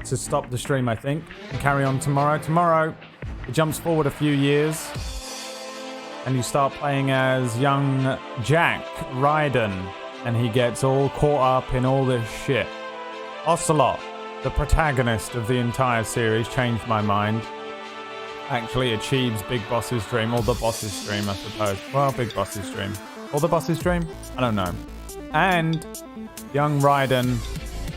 to stop the stream, I think, and carry on tomorrow. Tomorrow, it jumps forward a few years, and you start playing as young Jack Ryden, and he gets all caught up in all this shit. Ocelot, the protagonist of the entire series, changed my mind. Actually achieves Big Boss's dream, or the boss's dream, I suppose. Well, Big Boss's dream. Or the boss's dream? I don't know. And young Raiden,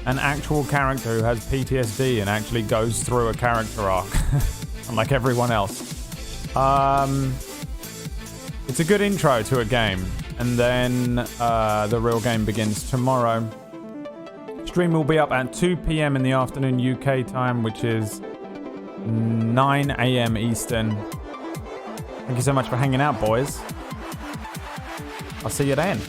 an actual character who has PTSD and actually goes through a character arc, unlike everyone else. It's a good intro to a game, and then the real game begins tomorrow. Stream will be up at 2 p.m. in the afternoon UK time, which is 9 a.m. Eastern. Thank you so much for hanging out, boys. I'll see you then.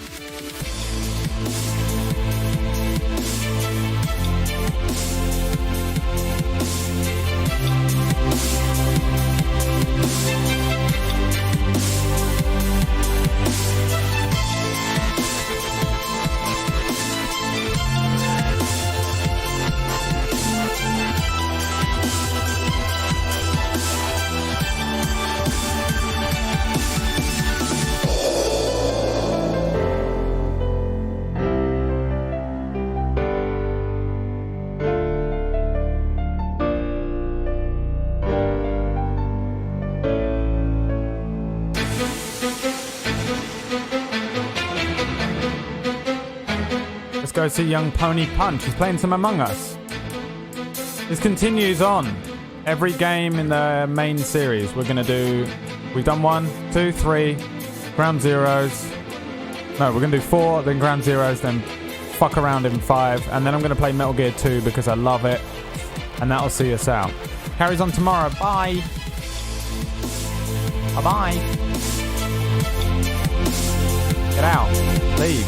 Go see young Pony Punch. He's playing some Among Us. This continues on. Every game in the main series we're gonna do. We've done 1, 2, 3, Ground Zeroes. No, we're gonna do 4, then Ground Zeroes, then fuck around in 5, and then I'm gonna play Metal Gear 2 because I love it, and that'll see us out. Carries on tomorrow. Bye. Bye bye. Get out. Leave.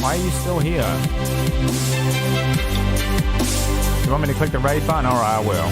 Why are you still here? You want me to click the raid button? Alright, I will.